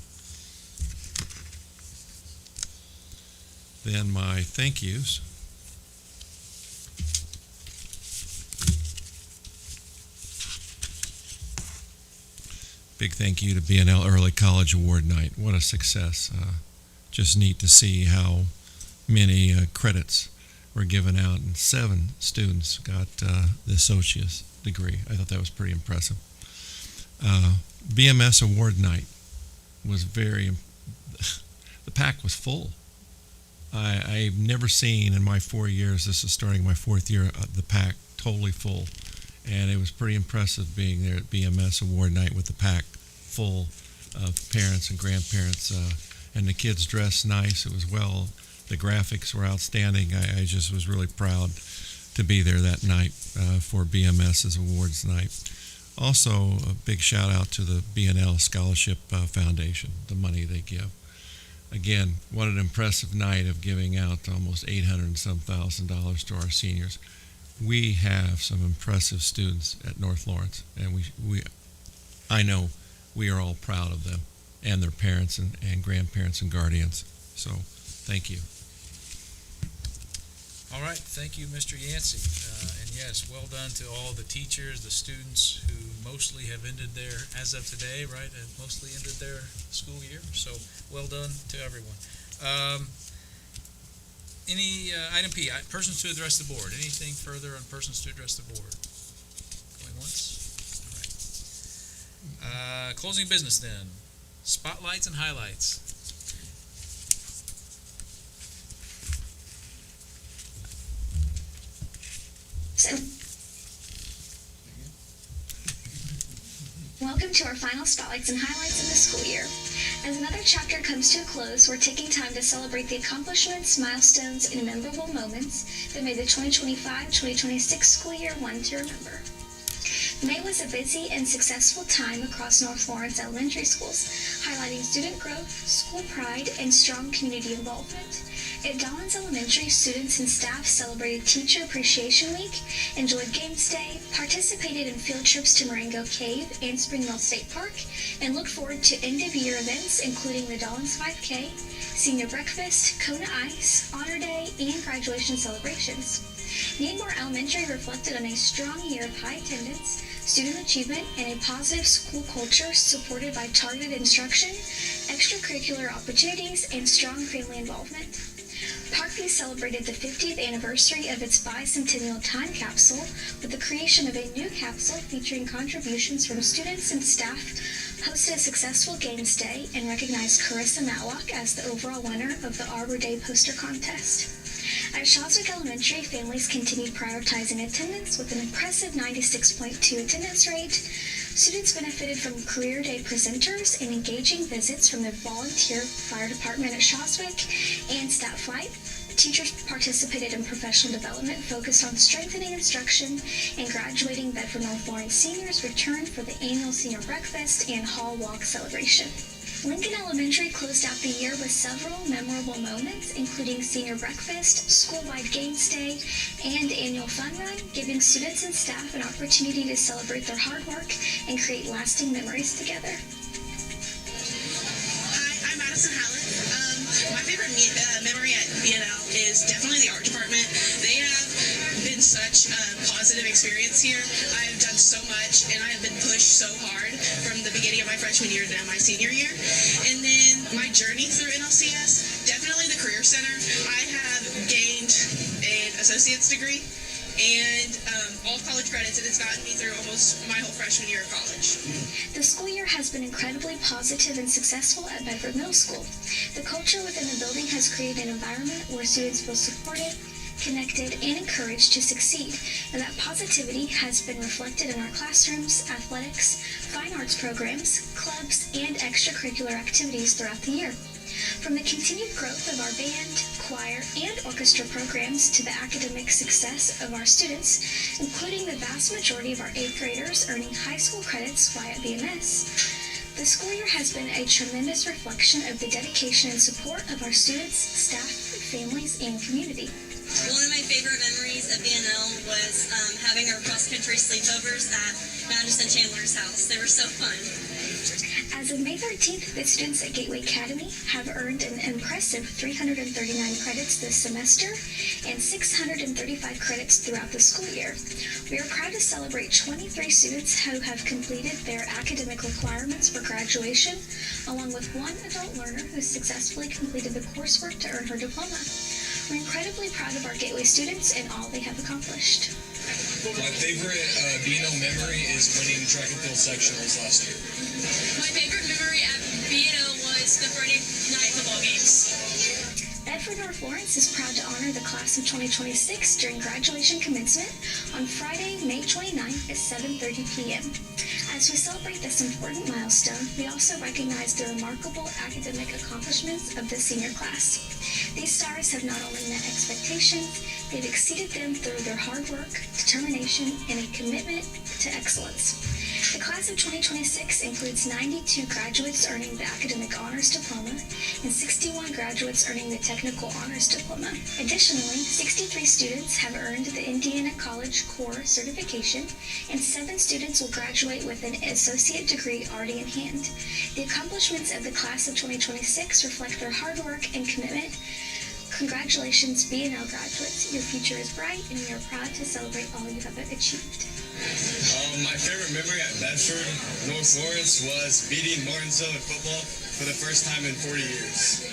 Then my thank yous. Big thank you to B&L Early College Award Night. What a success. Just neat to see how many credits were given out, and 7 students got the associate's degree. I thought that was pretty impressive. BMS Award Night was the pack was full. I've never seen in my 4 years, this is starting my 4th year, the pack totally full. And it was pretty impressive being there at BMS Award Night with the pack full of parents and grandparents. And the kids dressed nice. It was the graphics were outstanding. I just was really proud to be there that night for BMS's Awards Night. Also, a big shout out to the B&L Scholarship Foundation, the money they give. Again, what an impressive night of giving out almost $800 and some thousand to our seniors. We have some impressive students at North Lawrence, and I know we are all proud of them and their parents and grandparents and guardians. So, thank you. All right, thank you, Mr. Yancey. And yes, well done to all the teachers, the students who mostly have ended as of today, right, and mostly ended their school year. So, well done to everyone. Any item P, persons to address the board. Anything further on persons to address the board? Going once? All right. Closing business then. Spotlights and highlights. welcome to our final spotlights and highlights of the school year. As another chapter comes to a close, we're taking time to celebrate the accomplishments, milestones, and memorable moments that made the 2025-2026 school year one to remember. May was a busy and successful time across North Lawrence elementary schools, highlighting student growth, school pride, and strong community involvement. At Dollins Elementary, students and staff celebrated Teacher Appreciation Week, enjoyed Games Day, participated in field trips to Marengo Cave and Spring Mill State Park, and looked forward to end-of-year events including the Dollins 5K, Senior Breakfast, Kona Ice, Honor Day, and graduation celebrations. Needmore Elementary reflected on a strong year of high attendance, student achievement, and a positive school culture supported by targeted instruction, extracurricular opportunities, and strong family involvement. Parkview celebrated the 50th anniversary of its bicentennial time capsule with the creation of a new capsule featuring contributions from students and staff, hosted a successful Games Day, and recognized Carissa Matlock as the overall winner of the Arbor Day poster contest. At Shoswick Elementary, families continued prioritizing attendance with an impressive 96.2 attendance rate. Students benefited from Career Day presenters and engaging visits from the volunteer fire department at Shoswick and Stat Flight. Teachers participated in professional development focused on strengthening instruction, and graduating Bedford North Lawrence seniors returned for the annual senior breakfast and hall walk celebration. Lincoln Elementary closed out the year with several memorable moments, including senior breakfast, school-wide Games Day, and annual fun run, giving students and staff an opportunity to celebrate their hard work and create lasting memories together. Hi, I'm Madison Hallett. My favorite memory at BNL is definitely the art department. They have been such a positive experience here. I have done so much, and I have been pushed so hard from the beginning of my freshman year to now my senior year. And then my journey through NLCS, definitely the Career Center. I have gained an associate's degree and all college credits, and it's gotten me through almost my whole freshman year of college. The school year has been incredibly positive and successful at Bedford Middle School. The culture within the building has created an environment where students feel supported, connected, and encouraged to succeed, and that positivity has been reflected in our classrooms, athletics, fine arts programs, clubs, and extracurricular activities throughout the year. From the continued growth of our band, choir, and orchestra programs to the academic success of our students, including the vast majority of our 8th graders earning high school credits while at BMS, the school year has been a tremendous reflection of the dedication and support of our students, staff, families, and community. One of my favorite memories of BNL was having our cross-country sleepovers at Madison Chandler's house. They were so fun. As of May 13th, the students at Gateway Academy have earned an impressive 339 credits this semester and 635 credits throughout the school year. We are proud to celebrate 23 students who have completed their academic requirements for graduation, along with one adult learner who successfully completed the coursework to earn her diploma. We're incredibly proud of our Gateway students and all they have accomplished. My favorite BNL memory is winning track and field sectionals last year. My favorite memory at BNL was the Friday night football games. Bedford North Lawrence is proud to honor the class of 2026 during graduation commencement on Friday, May 29th at 7:30 p.m. As we celebrate this important milestone, we also recognize the remarkable academic accomplishments of the senior class. These stars have not only met expectations, they've exceeded them through their hard work, determination, and a commitment to excellence. The class of 2026 includes 92 graduates earning the Academic Honors Diploma and 61 graduates earning the Technical Honors Diploma. Additionally, 63 students have earned the Indiana College Core certification, and 7 students will graduate with an associate degree already in hand. The accomplishments of the class of 2026 reflect their hard work and commitment. Congratulations, BNL graduates. Your future is bright, and we are proud to celebrate all you have achieved. My favorite memory at Bedford North Lawrence was beating Martinsville in football for the first time in 40 years.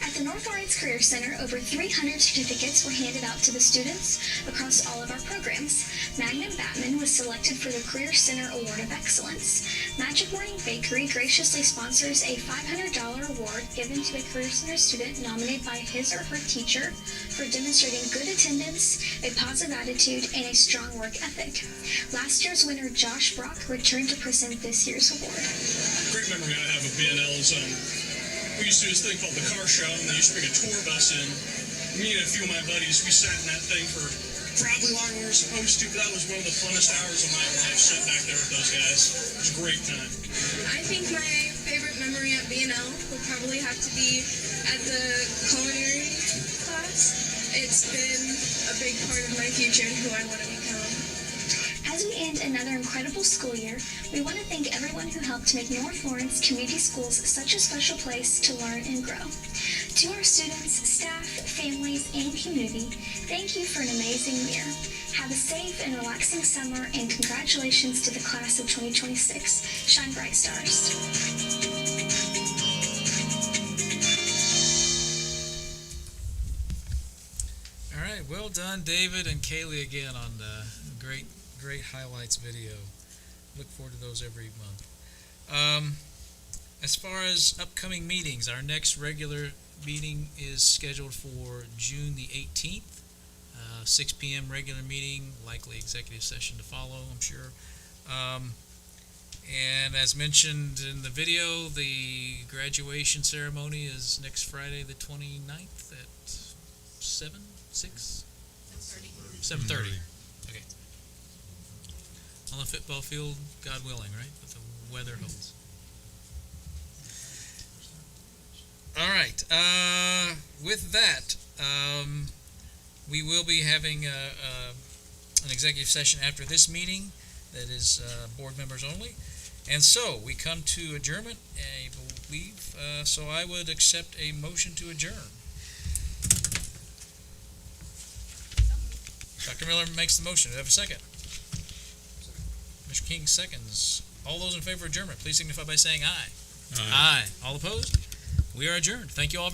At the North Lawrence Career Center, over 300 certificates were handed out to the students across all of our programs. Magnum Batman was selected for the Career Center Award of Excellence. Magic Morning Bakery graciously sponsors a $500 award given to a Career Center student nominated by his or her teacher for demonstrating good attendance, a positive attitude, and a strong work ethic. Last year's winner, Josh Brock, returned to present this year's award. Great memory I have of BNL is we used to do this thing called the car show, and they used to bring a tour bus in. Me and a few of my buddies, we sat in that thing for probably longer than we were supposed to, but that was one of the funnest hours of my life, sitting back there with those guys. It was a great time. I think my favorite memory at BNL would probably have to be at the culinary class. It's been a big part of my future and who I want to become. As we end another incredible school year, we want to thank everyone who helped make North Lawrence Community Schools such a special place to learn and grow. To our students, staff, families, and community, thank you for an amazing year. Have a safe and relaxing summer, and congratulations to the class of 2026. Shine bright, stars. All right, well done, David and Kaylee, again on the great highlights video. Look forward to those every month. As far as upcoming meetings, our next regular meeting is scheduled for June the 18th, 6 p.m. regular meeting, likely executive session to follow, I'm sure. And as mentioned in the video, the graduation ceremony is next Friday the 29th at 7:30. Okay. On the football field, God willing, right? If the weather holds. All right. With that, we will be having an executive session after this meeting that is board members only. And so we come to adjournment, I believe. So I would accept a motion to adjourn. Dr. Miller makes the motion. Do I have a second? Mr. King seconds. All those in favor of adjournment, please signify by saying aye. Aye. All opposed? We are adjourned. Thank you all very much.